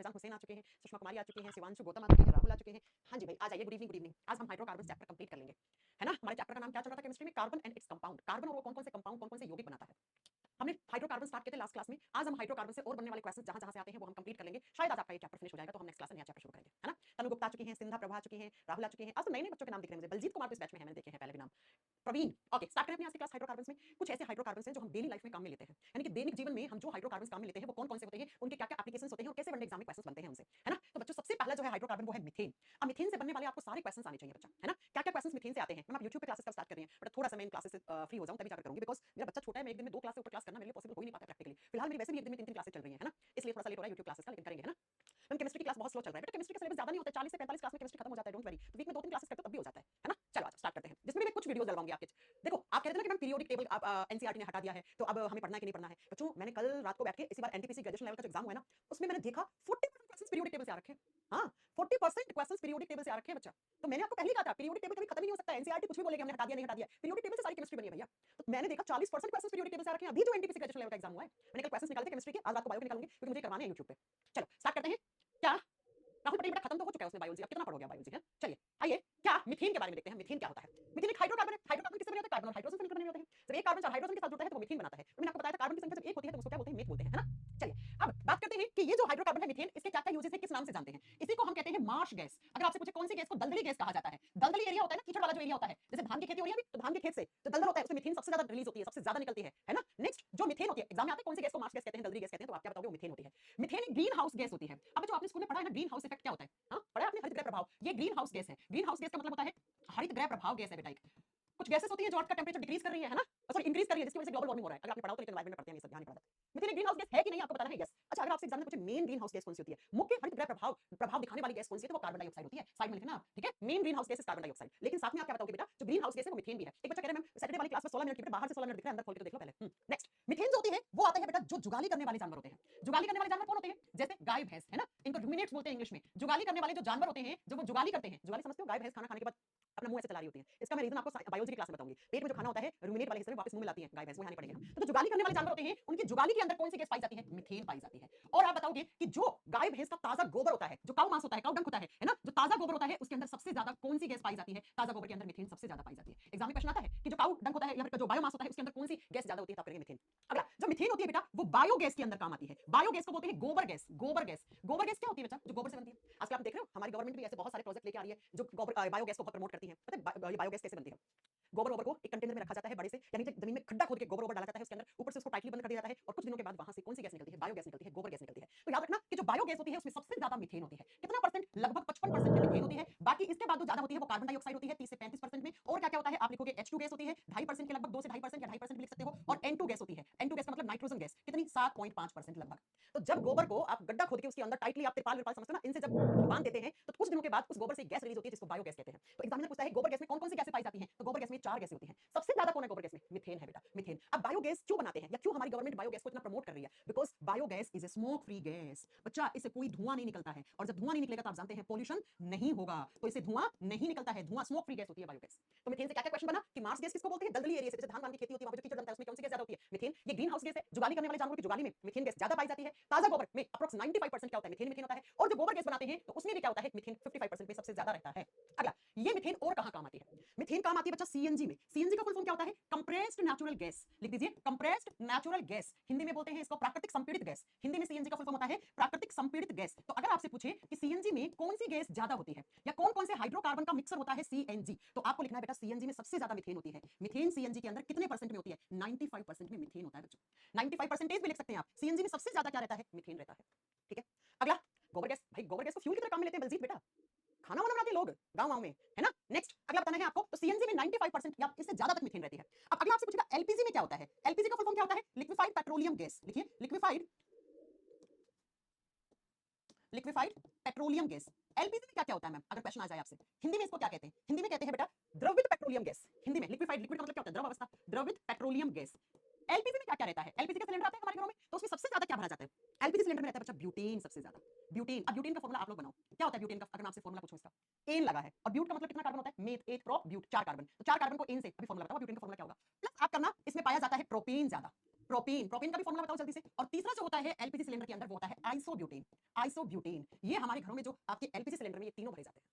फैजान हुसैन आ चुके हैं, सुषमा कुमारी आ चुकी हैं, शिवांशु गौतम आ चुके हैं, राहुल आ चुके हैं। हाँ जी भाई, आ जाइए, गुड इवनिंग गुड इवनिंग। आज हम हाइड्रोकार्बन चैप्टर कंप्लीट कर लेंगे, है ना। हमारे चैप्टर का नाम क्या चल रहा था केमिस्ट्री में, carbon and its compound. Carbon और वो कौन-कौन से कंपाउंड, कौन-कौन से यौगिक बनाता है। हमने हाइड्रोकार्बन स्टार्ट किए थे लास्ट क्लास में। आज हम हाइड्रोकार्बन से और बनने वाले क्वेश्चंस जहां-जहां से आते हैं वो हम कंप्लीट कर लेंगे। शायद आज आपका ये चैप्टर फिनिश हो जाएगा तो हम नेक्स्ट क्लास में नया चैप्टर शुरू करेंगे, है ना। तनु गुप्ता आ चुकी हैं, सिंधा प्रभा आ चुकी हैं, राहुल आ चुके हैं। आज तो नए-नए बच्चों के नाम दिख रहे हैं मुझे। बलजीत कुमार तो इस बैच में है, मैंने देखे हैं पहले भी नाम। प्रवीण, ओके स्टार्ट करें अपनी आज की क्लास हाइड्रोकार्बन्स में। कुछ ऐसे हाइड्रोकार्बन्स हैं जो हम डेली लाइफ में काम में लेते हैं, यानी कि दैनिक जीवन में हम जो हाइड्रोकार्बन्स काम में लेते हैं वो कौन-कौन से होते हैं, उनके क्या-क्या एप्लीकेशंस होते हैं और कैसे बनने एग्जाम में क्वेश्चंस बनते हैं उनसे, है ना। तो बच्चों सबसे पहला जो है हाइड्रोकार्बन वो है मीथेन। अब मीथेन से बनने वाले आपको सारे क्वेश्चंस आने चाहिए बच्चा, है ना। क्या-क्या क्वेश्चंस मीथेन से आते हैं। मैं YouTube पे क्लासेस कब स्टार्ट कर रही हैं, बट थोड़ा सा मैं इन क्लासेस से फ्री हो जाऊं तभी जाकर करूंगी, बिकॉज़ मेरा बच्चा छोटा है। मैं एक दिन में 2 क्लास से ऊपर क्लास करना मेरे लिए पॉसिबल हो ही नहीं पाता प्रैक्टिकली। फिलहाल मेरी वैसे भी एक दिन में 3-3 क्लासेस चल रही हैं, है ना। इसलिए थोड़ा सा लेट हो रहा है YouTube क्लासेस का, लेकिन करेंगे, है ना। मैम केमिस्ट्री की क्लास बहुत स्लो चल रहा है। बेटा केमिस्ट्री का सिलेबस ज्यादा नहीं होता है, 40 से 45 क्लास में केमिस्ट्री खत्म हो जाता है, डोंट वरी। तो वीक में 2-3 क्लासेस करते हो तब भी हो जाता है ना। चलो आज स्टार्ट करते हैं, जिसमें मैं कुछ वीडियोस डलवाऊंगी आपके। देखो आप कह रहे थे ना कि मैम पीरियोडिक टेबल आप एनसीईआरटी ने हटा दिया है, तो अब हमें पढ़ना है कि नहीं पढ़ना है। बच्चों मैंने कल रात को बैठ के इसी बार एनटीपीसी ग्रेजुएशन लेवल का जो एग्जाम हुआ है ना, उसमें मैंने देखा 40% क्वेश्चंस पीरियोडिक टेबल से आ रखे हैं। हाँ 40% क्वेश्चंस पीरियोडिक टेबल से आ रखे हैं बच्चा। तो मैंने आपको पहले ही कहा था पीरियोडिक टेबल कभी खत्म नहीं हो सकता। एनसीईआरटी कुछ भी बोलेगी हमने हटा दिया नहीं हटा दिया, पीरियोडिक टेबल से सारी केमिस्ट्री बनी है भैया। तो मैंने देखा 40% क्वेश्चंस पीरियोडिक टेबल से आ रखे हैं अभी जो एनटीपीसी ग्रेजुएशन लेवल का एग्जाम हुआ है। मैंने कल क्वेश्चंस निकाले थे केमिस्ट्री के, आज रात को बायो के निकालूंगी क्योंकि मुझे करवाने हैं YouTube पे। चलो स्टार्ट करते हैं। क्या राहुल पटेल बेटा खत्म तो हो चुका है उसमें बायोलॉजी, अब कितना पढ़ोगे बायोलॉजी है। चलिए आइए क्या मीथेन के बारे में देखते हैं। मीथेन क्या होता है। मीथेन एक हाइड्रोकार्बन है। हाइड्रोकार्बन किससे बने होते हैं, कार्बन और हाइड्रोजन से मिलकर बने होते हैं। जब एक कार्बन 4 हाइड्रोजन के साथ जुड़ता है तो वो मीथेन बनाता है। तो मैंने आपको बताया था कार्बन की संख्या जब 1 होती है तो उसको क्या बोलते हैं, मेथ बोलते हैं, है ना। चलिए अब बात करते हैं कि ये जो हाइड्रोकार्बन है मीथेन, इसके क्या-क्या यूजेस है, किस नाम से जानते हैं। इसी को हम कहते हैं मार्श गैस। अगर आपसे पूछे कौन सी गैस को दलदली गैस कहा जाता है। दलदली एरिया होता है ना, कीचड़ वाला जो एरिया होता है, जैसे धान की खेती हो रही है अभी, तो धान के खेत से जो दलदल होता है उसमें मीथेन सबसे ज्यादा रिलीज होती है, सबसे ज्यादा निकलती है ना। नेक्स्ट जो मीथेन होती है, एग्जाम में आते हैं कौन सी गैस को मार्श गैस कहते हैं, दलदली गैस कहते हैं, तो आप क्या बताओगे, वो मीथेन होती है। मीथेन एक ग्रीन हाउस गैस होती है। अब जो आपने स्कूल में पढ़ा है ना ग्रीन हाउस इफेक्ट क्या होता है, हाँ पढ़ा है आपने, हरित गृह प्रभाव। ये ग्रीन हाउस गैस है। ग्रीन हाउस गैस का मतलब होता है हरित गृह प्रभाव गैस है बेटा। एक कुछ गैसेस होती है जो अर्थ का टेंपरेचर डिक्रीज कर रही है ना, सॉरी इंक्रीज कर रही है, जिसकी वजह से ग्लोबल वार्मिंग हो रहा है। अगर आपने पढ़ा हो तो, लेकिन एनवायरनमेंट में पढ़ते हैं ये सब ध्यान नहीं पड़ा। मीथेन एक ग्रीन हाउस गैस है कि नहीं आपको बताना है, यस। अच्छा अगर आपसे एग्जाम में पूछे मेन ग्रीन हाउस गैस कौन सी होती है, मुख्य हरित गृह प्रभाव दिखाने वाली गैस कौन सी है, तो वो कार्बन डाइऑक्साइड होती है। साइड में लिखना आप, ठीक है। Main green house gas is carbon dioxide. लेकिन साथ में आप क्या बताओगे बेटा, जो ग्रीन हाउस गैस है वो मीथेन भी है। एक बच्चा कह रहा है मैम सैटरडे वाली क्लास में 16 मिनट की, बेटा बाहर से 16 मिनट दिख रहा है, अंदर खोल के तो देख लो पहले। नेक्स्ट मीथेन जो होती है वो आते हैं बेटा जो जुगाली करने वाले जानवर होते हैं। जुगाली करने वाले जानवर कौन होते हैं, जैसे गाय भैंस, है ना, इनको रुमिनेट्स बोलते हैं इंग्लिश में। जुगाली करने वाले जो जानवर होते हैं, जो वो जुगाली करते हैं। जुगाली समझते हो, गाय भैंस खाना खाने के बाद अपना मुंह ऐसे चला रही होती है। इसका मैं रीजन आपको बायोलॉजी की क्लास में बताऊंगी। पेट में जो खाना होता है रुमिनेट वाले हिस्से में वापस मुंह में लाती है गाय भैंस, वो यहाँ नहीं पड़ेगा। तो जो जुगाली करने वाले जानवर होते हैं उनकी जुगाली के अंदर कौन सी गैस पाई जाती है, मीथेन पाई जाती है। और आप बताओगे कि जो गाय भैंस का ताजा गोबर होता है, जो काऊ मांस होता है, काऊ डंक होता है ना, जो ताजा गोबर होता है उसके अंदर सबसे ज्यादा कौन सी गैस पाई जाती है, ताजा गोबर के अंदर मीथेन सबसे ज्यादा पाई जाती है। एग्जाम में क्वेश्चन आता है कि जो काऊ डंक होता है या फिर जो बायोमास होता है उसके अंदर कौन सी गैस ज्यादा होती है, तो आप करेंगे मीथेन। अगला जो मीथेन होती है बेटा वो बायोगैस के अंदर काम आती है। बायोगैस को बोलते हैं गोबर गैस। गोबर गैस, गोबर गैस क्या होती है बच्चा, जो गोबर से बनती है। आजकल आप देख रहे हो हमारी गवर्नमेंट भी ऐसे बहुत सारे प्रोजेक्ट लेके आ रही है जो गोबर बायोगैस को बहुत प्रमोट करती है। पता है ये बायोगैस कैसे बनती है। गोबर ओबर को एक कंटेनर में रखा जाता है बड़े से, यानी जमीन में खड्डा खोद के गोबर ओबर डाला जाता है उसके अंदर, ऊपर से उसको टाइटली बंद कर दिया जाता है और कुछ दिनों के बाद वहां से कौन सी गैस निकलती है, बायोगैस निकलती है, गोबर गैस निकलती है। तो याद रखना कि जो बायोगैस होती है उसमें सबसे ज्यादा मीथेन होती है। कितना परसेंट, लगभग 55% में मीथेन होती है। बाकी इसके बाद जो ज्यादा होती है वो कार्बन डाइऑक्साइड होती है 30 से 35% में। और क्या क्या होता है आप लिखोगे H2 गैस होती है 2.5% के लगभग, 2 से 2.5% या 2.5% भी लिख सकते हो। और N2 गैस होती है। N2 गैस का मतलब नाइट्रोजन गैस, कितनी 7.5% लगभग। तो जब गोबर को आप गड्ढा खोद के उसके अंदर टाइटली आप तिरपाल विरपाल समझते हो ना, इनसे जब बांध देते हैं तो कुछ दिनों के बाद उस गोबर से गैस रिलीज होती है जिसको बायोगैस कहते हैं। तो एग्जामिनर पूछता है गोबर गैस में कौन कौन सी गैसें पाई जाती हैं, तो गोबर गैस में 4 गैसें होती हैं। सबसे ज्यादा कौन है गोबर गैस में, मीथेन है बेटा, मीथेन। अब बायोगैस क्यों बनाते हैं या क्यों हमारी गवर्नमेंट बायोगैस को इतना प्रमोट कर रही है, because biogas is a smoke free gas. बच्चा इससे कोई धुआं नहीं निकलता है, और जब धुआं नहीं निकलेगा तो आप जानते हैं पोल्यूशन नहीं होगा, तो इससे धुआं नहीं निकलता है, धुआं स्मोक फ्री गैस होती है बायोगैस। तो मीथेन से क्या क्या क्वेश्चन बना कि मार्स गैस किसको बोलते हैं, दलदली एरिया से, जैसे धान वान की खेती होती है वहां पे जो कीचड़ बनता है उसमें कौन सी गैस ज्यादा होती है, मीथेन। ये ग्रीन हाउस गैस है, जुगाली करने वाले जानवरों की जुगाली में मीथेन गैस ज्यादा पाई जाती है। ताजा गोबर में अप्रोक्स 95% क्या होता है, मीथेन मीथेन होता है। और जो गोबर गैस बनाते हैं तो उसमें भी क्या होता है, मीथेन 55% में सबसे ज्यादा रहता है। अगला ये मीथेन और कहां काम आती है, मीथेन काम आती है बच्चा सीएनजी में। सीएनजी का फुल फॉर्म क्या होता है, कंप्रेस्ड नेचुरल गैस। लिख दीजिए कंप्रेस्ड नेचुरल गैस, हिंदी में बोलते हैं इसको प्राकृतिक संपीड़ित गैस। हिंदी में सीएनजी का फुल फॉर्म होता है प्राकृतिक संपीड़ित गैस। तो अगर आपसे पूछे कि सीएनजी में कौन सी गैस ज्यादा होती है या कौन कौन से हाइड्रोकार्बन का मिक्सर होता है सीएनजी, तो आपको लिखना है बेटा सीएनजी में सबसे ज्यादा मीथेन होती है। मीथेन सीएनजी के अंदर कितने परसेंट में होती है, 95% में मीथेन होता है बच्चों। 95% भी लिख सकते हैं आप, सीएनजी में सबसे ज्यादा क्या रहता है, मीथेन रहता है। ठीक है अगला गोबर गैस, भाई गोबर गैस को फ्यूल की तरह काम में लेते हैं बलजीत बेटा, खाना वाना बनाते हैं लोग गांव में, है ना। नेक्स्ट अगला बताना है आपको, तो सीएनजी में 95% या इससे ज्यादा तक मीथेन रहती है। अब अगला आपसे पूछेगा एलपीजी में क्या होता है, एलपीजी का फुल फॉर्म क्या होता है, लिक्विफाइड पेट्रोलियम गैस। लिखिए लिक्विफाइड पेट्रोलियम गैस। एलपीजी में क्या क्या होता है मैम, अगर क्वेश्चन आ जाए आपसे, हिंदी में इसको क्या कहते हैं, हिंदी में कहते हैं बेटा द्रवित पेट्रोलियम गैस। हिंदी में लिक्विफाइड, लिक्विड का मतलब क्या होता है, द्रव अवस्था, द्रवित पेट्रोलियम गैस। एलपीजी में क्या क्या रहता है, एलपीजी का सिलेंडर आता है हमारे घरों में, तो उसमें सबसे ज्यादा क्या भरा जाता है, एलपीजी सिलेंडर में रहता है बच्चा ब्यूटेन सबसे ज्यादा। ब्यूटेन, अब ब्यूटेन का फॉर्मूला आप लोग बनाओ, क्या होता है ब्यूटेन का, अगर मैं आपसे फॉर्मूला पूछूं इसका, एन लगा है और ब्यूट का मतलब कितना कार्बन होता है, मेथ 8 प्रो ब्यूट 4 कार्बन, तो 4 कार्बन को एन से अभी फॉर्मूला बताओ ब्यूटेन का फॉर्मूला क्या होगा। प्लस आप करना इसमें पाया जाता है प्रोपेन ज्यादा, प्रोपीन, प्रोपीन का भी फॉर्मूला बताओ जल्दी से। और तीसरा जो होता है एलपीजी सिलेंडर के अंदर वो होता है आइसोब्यूटेन। आइसोब्यूटेन ये हमारे घरों में जो आपके एलपीजी सिलेंडर में ये तीनों भरे जाते हैं,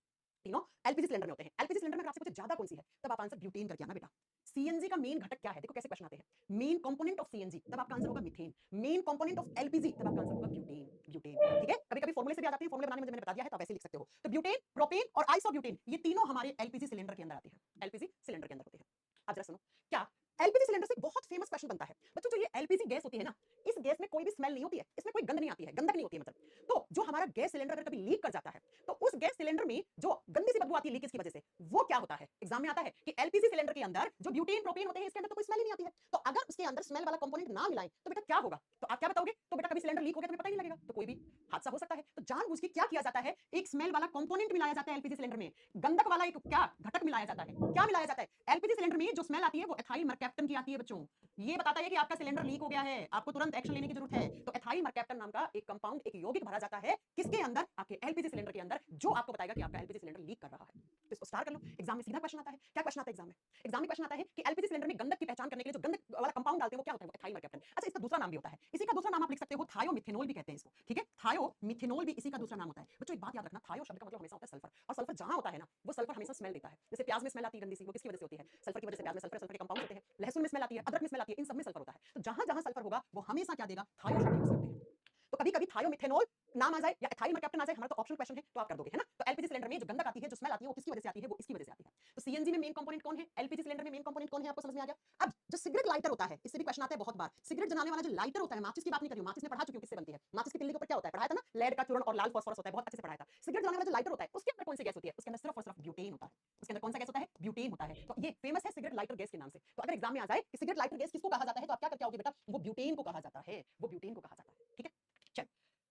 तीनों एलपीजी सिलेंडर में होते हैं। एलपीजी सिलेंडर में अगर आपसे पूछे ज्यादा कौन सी है, तब आप आंसर ब्यूटेन करके आना बेटा। सीएनजी का मेन घटक क्या है, देखो कैसे क्वेश्चन आते हैं। मेन कंपोनेंट ऑफ सीएनजी, तब आपका आंसर होगा methane. Main component of LPG, तब आपका आंसर होगा ब्यूटेन। ब्यूटेन, ठीक है। कभी कभी फॉर्मूले से भी आ जाती है, फॉर्मूले बनाने में मैंने बता दिया है, तो वैसे लिख सकते हो। तो ब्यूटेन, प्रोपेन और आइसोब्यूटेन ये तीनों हमारे एलपीजी सिलेंडर के अंदर आते हैं, एलपीजी सिलेंडर के अंदर होते हैं। अब जरा सुनो, क्या एलपीजी सिलेंडर से बहुत फेमस क्वेश्चन बनता है बच्चों, जो ये एलपीजी गैस होती है ना, इस गैस में कोई भी स्मेल नहीं होती है, इसमें कोई गंध नहीं आती है, गंधक नहीं होती है मतलब। तो जो हमारा गैस सिलेंडर अगर कभी लीक कर जाता है, तो उस गैस सिलेंडर में जो गंदी सी बदबू आती है लीकेज की वजह से, वो क्या होता है, एग्जाम में आता है कि एलपीजी सिलेंडर के अंदर जो ब्यूटेन प्रोपेन होते हैं, इसके अंदर तो कोई स्मेल ही नहीं आती है। तो अगर उसके अंदर स्मेल वाला कंपोनेंट ना मिलाएं तो बेटा क्या होगा, तो आप क्या बताओगे, तो बेटा कभी सिलेंडर लीक हो गया तो पता ही नहीं लगेगा, तो कोई भी हादसा हो सकता है। तो जानबूझ के क्या किया जाता है, एक स्मेल वाला कंपोनेंट मिलाया जाता है एलपीजी सिलेंडर में, गंधक वाला एक क्या घटक मिलाया जाता है। क्या मिलाया जाता है एलपीजी सिलेंडर में, जो स्मेल आती है वो एथाइल मरकैप्टन की आती है बच्चों। ये बताता है कि आपका सिलेंडर लीक हो गया है, आपको तुरंत एक्शन लेने की जरूरत है। तो एथाइल मरकैप्टन नाम का एक कंपाउंड, एक यौगिक भरा जाता है किसके अंदर, आपके एलपीजी सिलेंडर के अंदर, जो आपको बताएगा कि आपका एलपीजी सिलेंडर लीक कर रहा है। तो इसको स्टार कर लो, एग्जाम में सीधा क्वेश्चन आता है। क्या क्वेश्चन आता है एग्जाम में, एग्जाम में क्वेश्चन आता है कि एलपीजी सिलेंडर में गंधक की पहचान करने के लिए जो गंधक वाला कंपाउंड डालते हैं वो क्या होता है, वो एथाइल मरकैप्टन। अच्छा, इसका दूसरा नाम भी होता है, इसी का दूसरा नाम आप लिख सकते हो थायोमिथेनॉल भी कहते हैं इसको, ठीक है। थायोमिथेनॉल भी इसी का दूसरा नाम होता है बच्चों। एक बात याद रखना, थायो शब्द का मतलब हमेशा होता है सल्फर, और सल्फर जहां होता है ना, वो सल्फर हमेशा स्मेल देता है। जैसे प्याज में स्मेल आती है गंदी सी, वो किसकी वजह से होती है, सल्फर की वजह से। प्याज में सल्फर, सल्फर के कंपाउंड होते हैं। लहसुन में स्मेल आती है, अदरक में स्मेल आती है, इन सब में सल्फर होता है। तो जहां जहां सल्फर होगा वो हमेशा क्या देगा, थायो शब्द यूज करते हैं। तो कभी कभी थायोमिथेनॉल नाम आ जाए या एथाइल मरकैप्टन आ जाए, हमारा तो ऑप्शनल क्वेश्चन है, तो आप कर दोगे, है ना। तो एलपीजी सिलेंडर में जो गंधक आती है, जो स्मेल आती है, वो किसकी वजह से आती है, वो इसकी वजह से आती है। तो सीएनजी में मेन कंपोनेंट कौन है, एलपीजी सिलेंडर में मेन कंपोनेंट कौन है, आपको समझ में आ गया। अब जो सिगरेट लाइटर होता है, इससे भी क्वेश्चन आता है बहुत बार। सिगरेट जलाने वाला जो लाइटर होता है, माचिस की बात नहीं कर रही हूं, माचिस में पढ़ा चुकी हूं किससे बनती है। माचिस की तिल्ली के ऊपर क्या होता है, पढ़ाया था ना, लेड का चूर्ण और लाल फास्फोरस होता है, बहुत अच्छे से पढ़ाया था। सिगरेट जलाने वाला जो लाइटर होता है, उसके अंदर कौन सी गैस होती है, उसके अंदर सिर्फ और सिर्फ ब्यूटेन होता है। उसके अंदर कौन सा गैस होता है, ब्यूटेन होता है। तो ये फेमस है सिगरेट लाइटर गैस के नाम से। तो अगर एग्जाम में आ जाए कि सिगरेट लाइटर गैस किसको कहा जाता है, तो आप क्या करके आओगे बेटा, वो ब्यूटेन को कहा जाता है, वो ब्यूटेन को कहा जाता है, ठीक है। चल,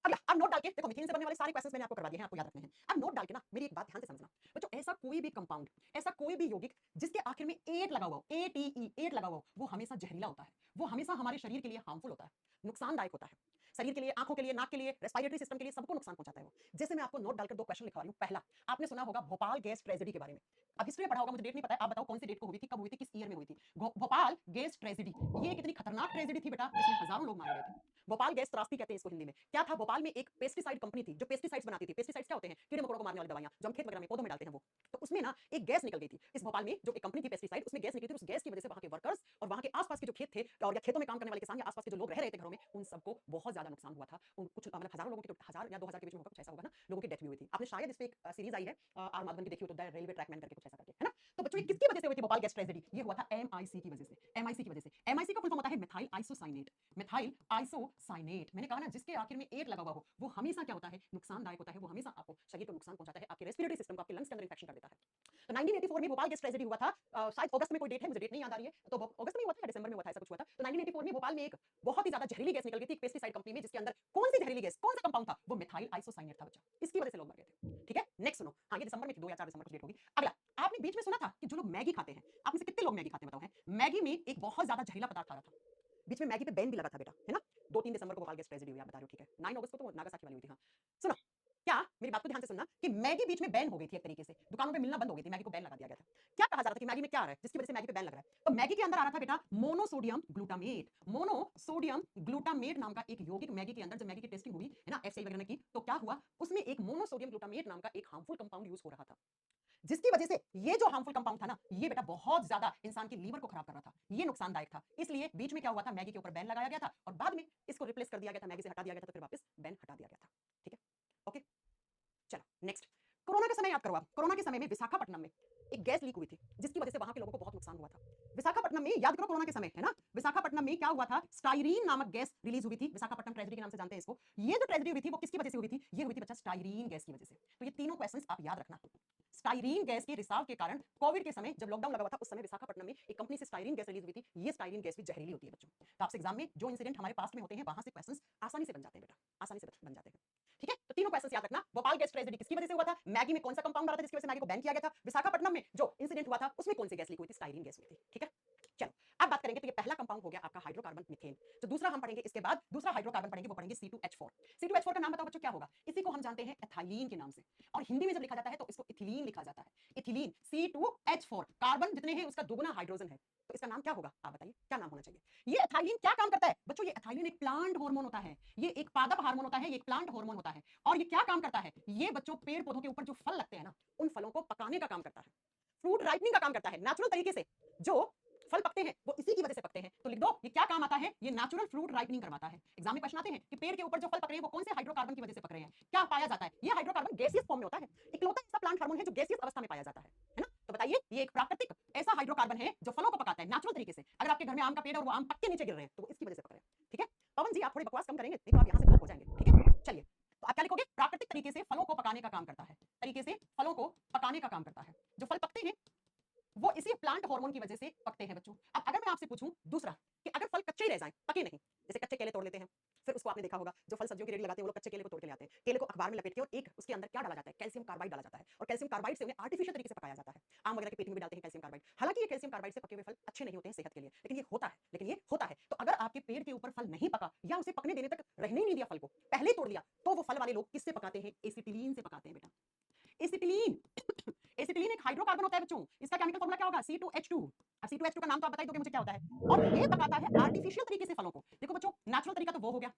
अब नोट डाल के देखो, मीथेन से बनने वाले सारे क्वेश्चंस मैंने आपको करवा दिए हैं, आपको याद रखने हैं। अब नोट डाल के ना मेरी एक बात ध्यान से समझना बच्चों, ऐसा कोई भी कंपाउंड, ऐसा कोई भी यौगिक जिसके आखिर में एट लगा हुआ हो, एटीई, एट लगा हुआ हो, वो हमेशा जहरीला होता है, वो हमेशा हमारे शरीर के लिए हार्मफुल होता है, नुकसानदायक होता है। शरीर के लिए, आंखों के लिए, नाक के लिए, रेस्पिरेटरी सिस्टम के लिए, सबको नुकसान पहुंचाता है वो। जैसे मैं आपको नोट डालकर दो क्वेश्चन लिखवा रही हूं। पहला, आपने सुना होगा भोपाल गैस ट्रेजेडी के बारे में, अब हिस्ट्री में पढ़ा होगा, मुझे डेट नहीं पता है, आप बताओ कौन सी डेट को हुई थी, कब हुई थी, किस ईयर में हुई थी। भोपाल गैस ट्रेजेडी, ये कितनी खतरनाक ट्रेजेडी थी बेटा, जिसमें हजारों लोग मारे गए थे। भोपाल गैस त्रासदी कहते हैं इसको हिंदी में। क्या था, भोपाल में एक पेस्टिसाइड कंपनी थी जो पेस्टिसाइड्स बनाती थी। पेस्टिसाइड्स क्या होते हैं, कीड़े मकोड़ों को मारने वाली दवाइयां, जो हम खेत वगैरह में, पौधों में डालते हैं वो। तो उसमें ना एक गैस निकल गई थी इस भोपाल में, जो एक कंपनी थी पेस्टिसाइड, उसमें गैस निकली थी। उस गैस की वजह से वहां के वर्कर्स और वहां के आसपास के जो खेत थे, और या खेतों में काम करने वाले किसान, या आसपास के जो लोग रह रहे थे घरों में, उन सबको बहुत ज्यादा नुकसान हुआ था। उन कुछ मतलब हजारों लोगों की, 1000 या 2000 के बीच में होगा, कुछ ऐसा होगा ना, लोगों की डेथ भी हुई थी। आपने शायद इस पे एक सीरीज आई है आर माधवन की, देखी हो तो, रेलवे ट्रैकमैन करके कुछ ऐसा करके, है ना। तो बच्चों ये किसकी वजह से हुई थी भोपाल गैस ट्रेजेडी, ये हुआ था एमआईसी की वजह से। एमआईसी की वजह से, एमआईसी का फुल फॉर्म होता है मिथाइल आइसोसाइनेट। मिथाइल आइसोसाइनेट, मैंने कहा ना, जिसके आखिर में एट लगा हुआ हो, वो हमेशा क्या होता है, नुकसानदायक होता है, वो हमेशा आपको शरीर को नुकसान पहुंचाता है, आपके रेस्पिरेटरी सिस्टम को, आपके लंग्स के अंदर इंफेक्शन कर देता है। तो 1984 में भोपाल गैस ट्रेजेडी हुआ था, शायद अगस्त में, कोई डेट है, मुझे डेट नहीं याद आ रही है, तो अगस्त में हुआ था या दिसंबर में हुआ था, ऐसा कुछ हुआ था। तो 1984 में भोपाल में एक बहुत ही ज्यादा जहरीली गैस निकल गई थी, एक पेस्टिसाइड कंपनी में, जिसके अंदर कौन सी जहरीली गैस, कौन सा कंपाउंड था, वो मिथाइल आइसोसाइनेट था बच्चा। इसकी वजह से लोग मर गए थे, ठीक है। नेक्स्ट सुनो, हाँ ये दिसंबर में थी, 2 या 4 दिसंबर को डेट होगी। अगला, आपने बीच में सुना था कि जो लोग मैगी खाते हैं, आप में से कितने लोग मैगी खाते हैं बताओ, है मैगी में एक बहुत ज्यादा जहरीला पदार्थ आ रहा था, बीच में मैगी पे बैन भी लगा था बेटा, है ना। 2-3 दिसंबर को भोपाल गैस ट्रेजेडी हुई, आप बता रहे हो, ठीक है। 9 अगस्त को तो नागासाकी वाली हुई थी, हाँ। सुनो, क्या, मेरी बात को ध्यान से सुनना, कि मैगी बीच में बैन हो गई थी, एक तरीके से दुकानों में मिलना बंद हो गई थी, मैगी को बैन लगा दिया गया था। क्या कहा जा रहा था कि मैगी में क्या आ रहा है, जिसकी वजह से मैगी पे बैन लग रहा है। तो मैगी के अंदर आ रहा था बेटा मोनोसोडियम ग्लूटामेट। मोनोसोडियम ग्लूटामेट नाम का एक यौगिक मैगी के अंदर, जब मैगी की टेस्टिंग हुई, है ना, एफसीआई वगैरह ने की, तो क्या हुआ, उसमें एक मोनोसोडियम ग्लूटामेट नाम का एक हार्मफुल कंपाउंड यूज हो रहा था, जिसकी वजह से ये जो हार्मफुल कंपाउंड था ना, ये बेटा बहुत ज्यादा इंसान की लीवर को खराब कर रहा था, ये नुकसानदायक था। इसलिए बीच में क्या हुआ था, मैगी के ऊपर बैन लगाया गया था, और बाद में इसको रिप्लेस कर दिया गया था, मैगी से हटा दिया गया था, तो फिर वापस बैन हटा दिया गया था, ठीक है। ओके, चलो नेक्स्ट। कोरोना का समय याद करो आप। कोरोना के समय में विशाखापट्टनम में एक गैस लीक हुई थी, जिसकी वजह से वहां के लोगों को बहुत नुकसान हुआ था। विशाखापट्टनम में याद करो, कोरोना के समय, है ना, विशाखापट्टनम में क्या हुआ था, स्टाइरीन नामक गैस रिलीज हुई थी। विशाखापट्टनम ट्रेजेडी के नाम से जानते हैं इसको। ये जो ट्रेजेडी हुई थी वो किसकी वजह से हुई थी, ये हुई थी बच्चा स्टाइरीन गैस की वजह से। तो ये तीनों क्वेश्चंस आप याद रखना। स्टाइरीन गैस के रिसाव के कारण कोविड के समय, जब लॉकडाउन लगा हुआ था, उस समय विशाखापट्टनम में एक कंपनी से स्टाइरीन गैस रिलीज हुई थी। ये स्टाइरीन गैस भी जहरीली होती है बच्चों। तो आपसे एग्जाम में जो इंसिडेंट हमारे पास में होते हैं, वहां से क्वेश्चंस आसानी से बन जाते हैं बेटा, आसानी से बन जाते हैं, ठीक है। तो तीनों क्वेश्चंस याद रखना। भोपाल गैस ट्रेजेडी किसकी वजह से हुआ था, मैगी में कौन सा कंपाउंड आ रहा था जिसकी वजह से मैगी को बैन किया गया था, विशाखापट्टनम में जो इंसिडेंट हुआ था उसमें कौन सी गैस लीक हुई थी, स्टाइरीन गैस हुई थी, ठीक है। चलो अब बात करेंगे, तो ये पहला कंपाउंड हो गया आपका हाइड्रोकार्बन मीथेन। तो दूसरा हम पढ़ेंगे, इसके बाद दूसरा हाइड्रोकार्बन पढ़ेंगे, वो पढ़ेंगे C2H4। C2H4 का नाम बताओ बच्चों क्या होगा, इसी को हम जानते हैं एथाइलीन के नाम से, और हिंदी में जब लिखा जाता है तो इसको इथिलीन लिखा जाता है। इथिलीन, C2H4, कार्बन जितने हैं उसका दोगुना हाइड्रोजन है, तो इसका नाम क्या होगा, आप बताइए क्या नाम होना चाहिए। ये एथाइलिन क्या काम करता है बच्चों, ये एथाइलिन एक प्लांट हार्मोन होता है, ये एक पादप हार्मोन होता है, ये एक प्लांट हार्मोन होता है। और ये क्या काम करता है, ये बच्चों पेड़ पौधों के ऊपर जो फल लगते हैं ना, उन फलों को पकाने का काम करता है, फ्रूट राइपनिंग का काम करता है। नेचुरल तरीके से जो फल पकते हैं वो इसी की वजह से पकते हैं। तो लिख दो ये क्या काम आता है, ये नेचुरल फ्रूट राइपनिंग करवाता है। एग्जाम में क्वेश्चन आते हैं कि पेड़ के ऊपर जो फल पक रहे हैं वो कौन से हाइड्रोकार्बन की वजह से पक रहे हैं, क्या पाया जाता है, ये हाइड्रोकार्बन गैसियस फॉर्म में होता है, इकलौता ऐसा प्लांट हार्मोन है जो गैसियस अवस्था में पाया जाता है ना। तो बताइए ये एक प्राकृतिक ऐसा हाइड्रोकार्बन है जो फलों को पकाता है नेचुरल तरीके से। अगर आपके घर में आम का पेड़ और वो आम पक के नीचे गिर रहे हैं तो वो इसकी वजह से पक रहे हैं। ठीक है पवन जी, आप थोड़ी बकवास कम करेंगे, नहीं तो आप यहाँ से ब्लॉक हो जाएंगे। ठीक है चलिए, तो आप क्या लिखोगे, प्राकृतिक तरीके से फलों को पकाने का काम करता है, तरीके से फलों को पकाने का काम करता है। जो फल पकते हैं वो इसी प्लांट हार्मोन की वजह से पकते हैं बच्चों। अब अगर मैं आपसे पूछूं दूसरा कि अगर फल कच्चे ही रह जाएं, पके नहीं, जैसे कच्चे केले तोड़ लेते हैं, फिर उसको आपने देखा होगा जो फल सब्जियों की रेडी लगाते हैं वो लोग कच्चे केले को तोड़ के ले आते हैं, केले को अखबार में लपेट के, और एक उसके अंदर क्या डाला जाता है, कैल्शियम कार्बाइड डाला जाता है, और कैल्शियम कार्बाइड से उन्हें आर्टिफिशियल तरीके से पकाया जाता है। आम वगैरह की पेटी में भी डालते हैं कैल्शियम कार्बाइड। हालांकि ये कैल्शियम कार्बाइड से पके हुए फल अच्छे नहीं होते हैं सेहत के लिए, लेकिन ये होता है। तो अगर आपके पेड़ के ऊपर फल नहीं पका या उसे पकने देने तक रहने नहीं दिया, फल को पहले तोड़ दिया, तो वो फल वाले लोग किससे पकाते हैं, एसिटिलीन से पकाते हैं बेटा। एसिटिलीन एसिटिलीन एक हाइड्रोकार्बन होता है बच्चों, इसका केमिकल फॉर्मूला क्या होगा, C2H2। अब C2H2 का नाम तो आप बता दोगे मुझे क्या होता है, और ये पकाता है आर्टिफिशियल तरीके से फलों को। देखो बच्चों, नेचुरल तरीका तो वो हो गया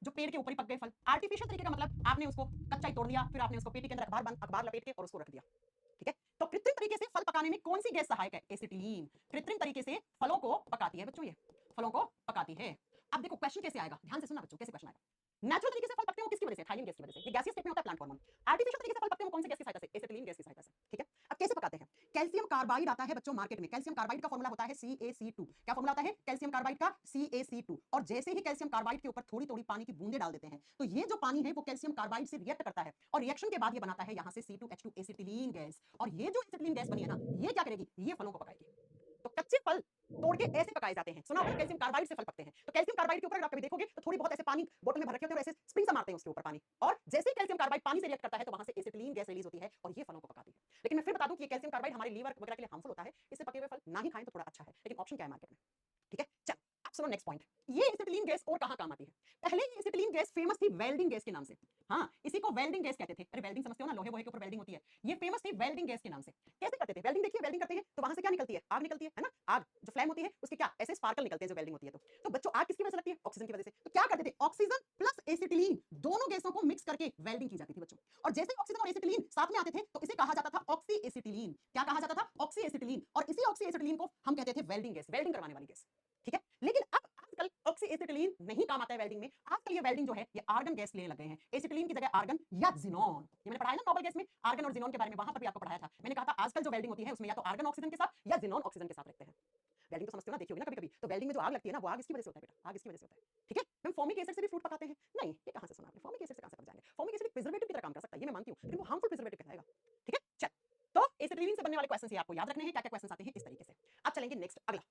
जो पेड़ के ऊपर ही पक गए फल, आर्टिफिशियल तरीके का मतलब आपने उसको कच्चा ही तोड़ दिया, फिर आपने उसको पेटी के अंदर अखबार लपेट के और उसको रख दिया। ठीक है, तो कृत्रिम तरीके से फल पकाने में कौन सी गैस सहायक है, एसिटिलीन कृत्रिम तरीके से फलों को पकाती है बच्चों, ये फलों को पकाती है। अब देखो क्वेश्चन कैसे आएगा, ध्यान से सुनना बच्चों, कैसे क्वेश्चन आएगा। नेचुरल तरीके से फल पकते हैं वो किसकी वजह से, थाइलिन गैस की वजह से, ये गैसियस स्टेट में होता है प्लांट हार्मोन। आर्टिफिशियल तरीके से फल पकते हैं वो कौन सी गैस की सहायता से, एसिटिलीन गैस की सहायता से। ठीक है, अब कैसे पकाते हैं, कैल्शियम कार्बाइड आता है बच्चों मार्केट में, कैल्शियम कार्बाइड का फॉर्मूला होता है CaC2। क्या फॉर्मूला आता है कैल्शियम कार्बाइड का, CaC2। और जैसे ही कैल्शियम कार्बाइड के ऊपर थोड़ी थोड़ी पानी की बूंदे डाल देते हैं, तो ये जो पानी है वो कैल्शियम कार्बाइड से रिएक्ट करता है, और रिएक्शन के बाद ये बनाता है यहाँ से C2H2 एसिटिलीन गैस। और ये जो एसिटिलीन गैस बनी है ना, ये क्या करेगी, ये फलों को पकाएगी। तो कच्चे फल तोड़ के ऐसे पकाए जाते हैं, सुना होगा कैल्शियम कार्बाइड से फल पकते हैं। तो कैल्शियम कार्बाइड के ऊपर अगर आप कभी देखोगे तो थोड़ी बहुत ऐसे पानी बोतल में भर रखे होते हैं और ऐसे स्प्रिंग सा मारते हैं उसके ऊपर पानी, और जैसे ही कैल्शियम कार्बाइड पानी से रिएक्ट करता है तो वहां से एसिटिलीन गैस रिलीज होती है और ये फलों को पकाती है। लेकिन मैं फिर बता दूं कि ये कैल्शियम कार्बाइड हमारे लीवर वगैरह के लिए हार्मफुल होता है, इससे पके हुए फल ना ही खाएं तो थोड़ा अच्छा है, लेकिन ऑप्शन क्या है मार्केट में। ठीक है चल, अब सुनो नेक्स्ट पॉइंट, ये एसिटिलीन गैस और कहां काम आती है। पहले ये एसिटिलीन गैस फेमस थी वेल्डिंग गैस के नाम से, हाँ इसी को वेल्डिंग गैस कहते थे। अरे वेल्डिंग समझते हो ना, लोहे वोहे के ऊपर वेल्डिंग होती है, ये फेमस थी वेल्डिंग गैस के नाम से। कैसे करते थे वेल्डिंग, देखिए वेल्डिंग करते हैं तो वहां से क्या निकलती है, आग निकलती है ना, आग जो फ्लेम होती है उसके क्या ऐसे स्पार्कल निकलते हैं जो वेल्डिंग होती है। तो बच्चों आग किसकी वजह से लगती है, ऑक्सीजन की वजह से। तो क्या करते थे, ऑक्सीजन प्लस एसिटिलीन दोनों गैसों को मिक्स करके वेल्डिंग की जाती थी बच्चों। और जैसे ऑक्सीजन और एसिटिलीन साथ में आते थे तो इसे कहा जाता था ऑक्सी एसिटिलीन। क्या कहा जाता था, ऑक्सी एसिटिलीन। और इसी ऑक्सी एसिटिलीन को हम कहते थे वेल्डिंग गैस, वेल्डिंग करवाने वाली गैस। ठीक है, लेकिन अब आजकल ऑक्सी एसिटिलीन नहीं काम आता है वेल्डिंग में, आजकल ये वेल्डिंग जो है ये आर्गन गैस लेने लग गए हैं। एसिटिलीन की जगह आर्गन या जिनॉन, ये मैंने पढ़ाया ना नोबल गैस में, आर्गन और जिनॉन के बारे में, वहां पर भी आपको पढ़ाया था। मैंने कहा था आजकल जो वेल्डिंग होती है उसमें या तो आर्गन ऑक्सीजन के साथ या जिनॉन ऑक्सीजन के साथ रखते हैं। वेल्डिंग तो समझते हो ना, देखी होगी ना कभी कभी, तो वेल्डिंग में जो आग लगती है ना वो आग इसकी वजह से होता है बेटा, आग इसकी वजह से होता है। ठीक है, हम फॉर्मिक एसिड से भी फ्रूट पकाते हैं, नहीं ये कहां से सुना आपने, फॉर्मिक एसिड से कहां से पक जाएंगे, फॉर्मिक एसिड प्रिजर्वेटिव की तरह काम कर सकता है, ये मैं मानती हूं, लेकिन वो हार्मफुल प्रिजर्वेटिव कहलाएगा। ठीक है चल, तो एसिटिलीन से बनने वाले क्वेश्चन आपको याद रखने हैं, क्या क्या क्वेश्चन आते हैं इस तरीके से। अब चलेंगे नेक्स्ट, अगला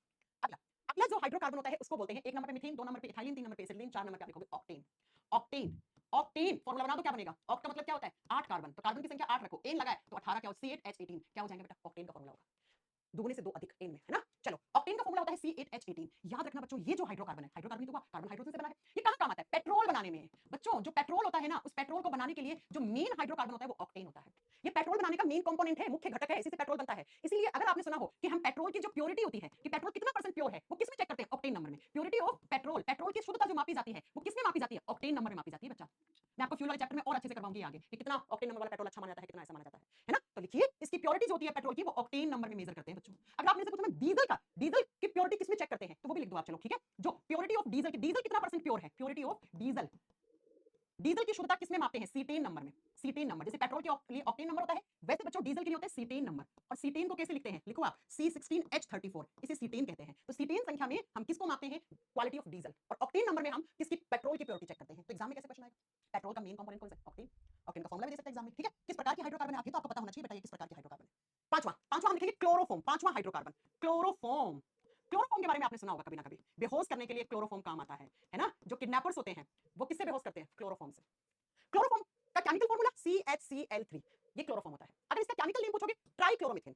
अगला अगला जो हाइड्रोकार्बन होता है उसको बोलते हैं, एक नंबर पे मीथेन, दो नंबर पे इथाइलिन, तीन नंबर पे एसिटिलीन, चार नंबर पे आप लिखोगे ऑक्टेन। ऑक्टेन ऑक्टेन फॉर्मूला बना दो, क्या बनेगा, ऑक्ट का मतलब क्या होता है 8 कार्बन, तो कार्बन की संख्या 8 रखो, एन लगाए तो 18 क्या हो, C8H18 क्या हो जाएंगे बेटा, ऑक्टेन का फॉर्मूला होगा, दुगुने से दो अधिक एन में, है ना। चलो ऑक्टेन का फॉर्मूला होता है C8H18। याद रखना बच्चों, ये जो हाइड्रोकार्बन है, हाइड्रोकार्बन ही तो हुआ, कार्बन हाइड्रोजन से बना है, ये कहां काम आता है, पेट्रोल बनाने में। बच्चों जो पेट्रोल होता है ना, उस पेट्रोल को बनाने के लिए जो मेन हाइड्रोकार्बन होता है वो ऑक्टेन होता है। ये पेट्रोल बनाने का मेन कंपोनेंट है, मुख्य घटक है, इसी से पेट्रोल बनता है। इसीलिए अगर आपने सुना हो कि हम पेट्रोल की जो प्योरिटी होती है, कि पेट्रोल कितना परसेंट प्योर है, वो किसमें चेक करते हैं, ऑक्टेन नंबर में। प्योरिटी ऑफ पेट्रोल, पेट्रोल की शुद्धता जो मापी जाती है वो किसमें मापी जाती है, ऑक्टेन नंबर में मापी जाती है बच्चा। मैं आपको फ्यूल वाले चैप्टर में और अच्छे से करवाऊंगी आगे कि कितना ऑक्टेन नंबर वाला पेट्रोल अच्छा माना जाता है, कितना ऐसा माना जाता है ना। तो लिखिए इसकी प्योरिटी जो होती है पेट्रोल की वो ऑक्टेन नंबर में मेजर करते हैं बच्चों। अगर आपने से पूछा मैं डीजल का, डीजल की प्योरिटी किसमें चेक करते हैं, तो वो भी लिख दो आप, चलो ठीक है। जो प्योरिटी ऑफ डीजल, डीजल कितना परसेंट प्योर है, प्योरिटी ऑफ डीजल, डीजल की शुद्धता किसमें मापते हैं, सीटेन नंबर में। सीटेन नंबर, जैसे पेट्रोल के लिए ऑक्टेन नंबर होता है, वैसे बच्चों डीजल के लिए होता है सीटेन नंबर। और सीटेन को कैसे लिखते हैं, लिखो आप C16H34, इसे सीटेन कहते हैं। तो सीटेन संख्या में हम किसको मापते हैं, क्वालिटी ऑफ डीजल, और ऑक्टेन नंबर में हम किसकी, पेट्रोल की प्योरिटी चेक करते हैं। तो एग्जाम में कैसे क्वेश्चन आएगा, पेट्रोल का मेन कंपोनेंट कौन सा, ऑक्टेन, ऑक्टेन का फॉर्मूला भी दे सकते हैं एग्जाम में। ठीक है, किस प्रकार की हाइड्रोकार्बन है आप, ये तो आपको पता होना चाहिए बेटा, ये किस प्रकार की हाइड्रोकार्बन है। पांचवा पांचवा हम लिखेंगे क्लोरोफॉर्म, पांचवा हाइड्रोकार्बन क्लोरोफॉर्म। क्लोरोफॉर्म के बारे में आपने सुना होगा कभी ना कभी, बेहोश करने के लिए क्लोरोफॉर्म काम आता है ना। जो किडनैपर्स होते हैं वो किससे बेहोश करते हैं, क्लोरोफॉर्म से। क्लोरोफॉर्म का केमिकल फॉर्मूला CHCl3, ये क्लोरोफॉर्म होता है। अगर इसका केमिकल नेम पूछोगे ट्राइक्लोरोमीथेन,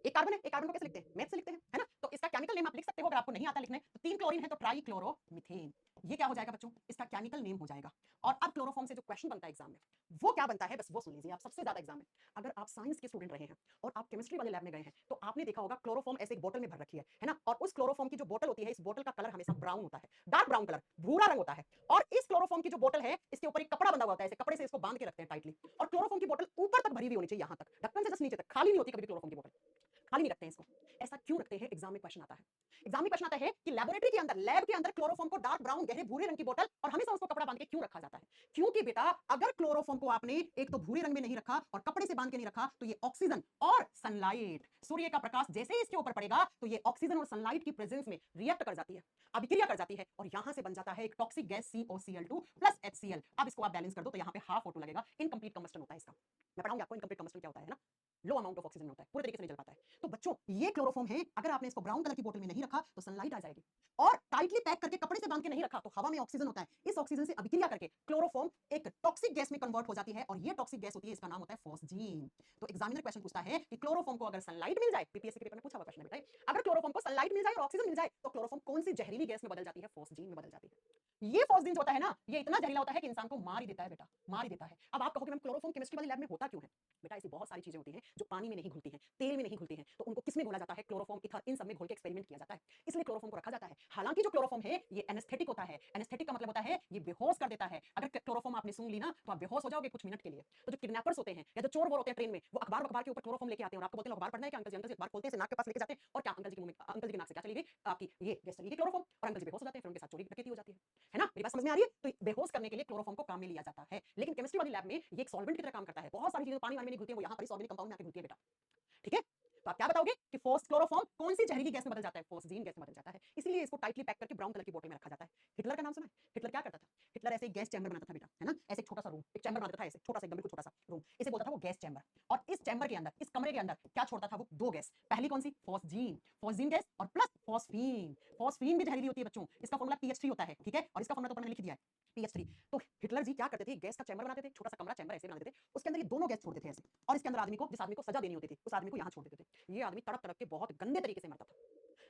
एक कार्बन है, एक कार्बन को कैसे लिखते हैं, मैथ से लिखते हैं, है ना। तो इसका केमिकल नेम आप लिख सकते हो, अगर आपको नहीं आता लिखने तो 3 क्लोरीन है तो ट्राई क्लोरोमीथेन। ये क्या हो जाएगा बच्चों, इसका केमिकल नेम हो जाएगा। और अब क्लोरोफॉर्म से जो क्वेश्चन बनता है एग्जाम में वो क्या बनता है, बस वो सुन लीजिए आप सबसे ज्यादा एग्जाम में। अगर आप साइंस के स्टूडेंट रहे हैं और आप केमिस्ट्री वाले लैब में गए हैं तो आपने देखा होगा क्लोरोफॉर्म ऐसे एक बोतल में भर रखी है ना, और उस क्लोरोफॉर्म की जो बोतल होती है, इस बोतल का कलर हमेशा ब्राउन होता है, डार्क ब्राउन कलर, भूरा रंग होता है। और इस क्लोरोफॉर्म की जो बोतल है इसके ऊपर एक कपड़ा बंधा हुआ होता है, ऐसे कपड़े से इसको बांध के रखते हैं टाइटली। और क्लोरोफॉर्म की बोतल ऊपर तक भरी हुई होनी चाहिए, यहां तक ढक्कन से जस्ट नीचे तक, खाली नहीं होती कभी भी क्लोरोफॉर्म की बोतल, खाली नहीं रखते हैं इसको। ऐसा क्यों रखते हैं, एग्जाम में क्वेश्चन आता है। एग्जाम में क्वेश्चन आता है कि लैबोरेटरी के अंदर, लैब के अंदर क्लोरोफॉर्म को डार्क ब्राउन गहरे भूरे रंग की बोतल और हमेशा उसको कपड़ा बांध के क्यों रखा जाता है। क्योंकि बेटा अगर क्लोरोफॉर्म को आपने एक तो भूरे रंग में नहीं रखा और कपड़े से बांध के नहीं रखा तो ये ऑक्सीजन और सनलाइट, सूर्य का प्रकाश जैसे ही इसके ऊपर पड़ेगा तो ये ऑक्सीजन और सनलाइट की प्रेजेंस में रिएक्ट कर जाती है, अभिक्रिया कर जाती है, और यहां से बन जाता है एक toxic gas COCl2 plus HCl। अब इसको आप बैलेंस कर दो तो यहां पे हाफ O2 लगेगा, इनकंप्लीट कंबस्टन होता है इसका। मैं पढ़ाऊंगा आपको इनकंप्लीट कंबस्टन क्या होता है ना, लो अमाउंट ऑफ ऑक्सीजन होता है, पूरे तरीके से नहीं चल पाता है। तो बच्चों ये क्लोरोफॉर्म है, अगर आपने इसको ब्राउन कलर की बोतल में नहीं रखा तो सनलाइट आ जाएगी, और टाइटली पैक करके कपड़े से बांध के नहीं रखा तो हवा में ऑक्सीजन होता है, इस ऑक्सीजन से अभिक्रिया करके क्लोरोफॉर्म एक टॉक्सिक गैस में कन्वर्ट हो जाती है, और ये टॉक्सिक गैस होती है, इसका नाम होता है फॉस्जीन। तो एग्जामिनर क्वेश्चन पूछता है कि क्लोरोफॉर्म को अगर सनलाइट मिल जाए, पीपीएससी के पेपर में पूछा हुआ क्वेश्चन है बेटा, अगर क्लोरोफॉर्म को सनलाइट मिल जाए और ऑक्सीजन मिल जाए तो क्लोरोफॉर्म कौन सी जहरीली गैस में बदल जाती है, फॉस्जीन में बदल जाती है। ये फॉस्जीन जो होता है ना, ये इतना जहरीला होता है कि इंसान को मार ही देता है बेटा, मार ही देता है। अब आप कहोगे मैम क्लोरोफॉर्म केमिस्ट्री वाली लैब में होता क्यों है, बेटा ऐसी बहुत सारी चीजें होती हैं जो पानी में नहीं घुलती हैं, तेल में नहीं घुलती हैं, तो उनको किसमें घोला जाता है, क्लोरोफॉर्म, इथर, इन सब में घोल के एक्सपेरिमेंट किया जाता है, इसलिए क्लोरोफॉर्म को रखा जाता है। हालांकि जो क्लोरोफॉर्म है ये एनेस्थेटिक होता है, एनेस्थेटिक का मतलब होता है ये बेहोश कर देता है। अगर क्लोरोफॉर्म आपने सूंघ ली ना तो आप बेहोश हो जाओगे कुछ मिनट के लिए। तो जो किडनैपर्स होते हैं या जो चोर वोर होते हैं ट्रेन में, वो अखबार के ऊपर क्लोरोफॉर्म लेके आते हैं और आपको बोलते हैं अखबार पढ़ना है क्या, अंकल जी अखबार खोलते हैं, नाक के पास लेके जाते हैं, और क्या अंकल जी के मुंह में, अंकल जी के नाक से क्या चली गई, आपकी ये गैस चली गई क्लोरोफॉर्म, और अंकल जी बेहोश हो जाते हैं, फिर उनके साथ चोरी डकैती हो जाती है ना। मेरी बात समझ में आ रही है। तो बेहोश करने के लिए क्लोरोफॉर्म को काम में लिया जाता है, लेकिन केमिस्ट्री वाली लैब में ये एक सॉल्वेंट की तरह काम करता है। बहुत सारी चीजें पानी वानी में नहीं घुलती है, वो यहाँ पर इस ऑर्गेनिक कंपाउंड में आके घुलती है बेटा, ठीक है। तो आप क्या बताओगे कि फोर्स क्लोरोफॉर्म कौन सी जहरीली गैस में बदल जाता है, फोर्सजीन गैस में बदल जाता है, इसीलिए इसको टाइटली पैक करके ब्राउन कलर की बोतल में रखा जाता है। हिटलर का नाम सुना है, हिटलर क्या करता था, हिटलर ऐसे एक गैस चैम्बर बनाता था बेटा, है ना, ऐसे एक छोटा सा रूम, एक चैम्बर बनाता था, ऐसे छोटा सा एकदम बिल्कुल छोटा सा रूम, इसे बोलता था वो गैस चैम्बर। और इस चैम्बर के अंदर, इस कमरे के अंदर क्या छोड़ता था वो, दो गैस, पहली कौन सी, फॉस्जीन, फॉस्जीन गैस, और प्लस फॉस्फीन। फॉस्फीन भी जहरीली होती है बच्चों, इसका फॉर्मूला PH3 होता है, ठीक है, और इसका फॉर्मूला तो मैंने लिख दिया है, PH3। तो हिटलर जी क्या करते थे, गैस का चैम्बर बनाते थे, छोटा सा कमरा चैम्बर ऐसे बनाते थे, उसके अंदर ये दोनों गैस छोड़ देते थे ऐसे, और इसके अंदर आदमी को, जिस आदमी को सजा देनी होती थी उस आदमी को यहाँ छोड़ देते थे। ये आदमी तड़प तड़प के बहुत गंदे तरीके से मरता था।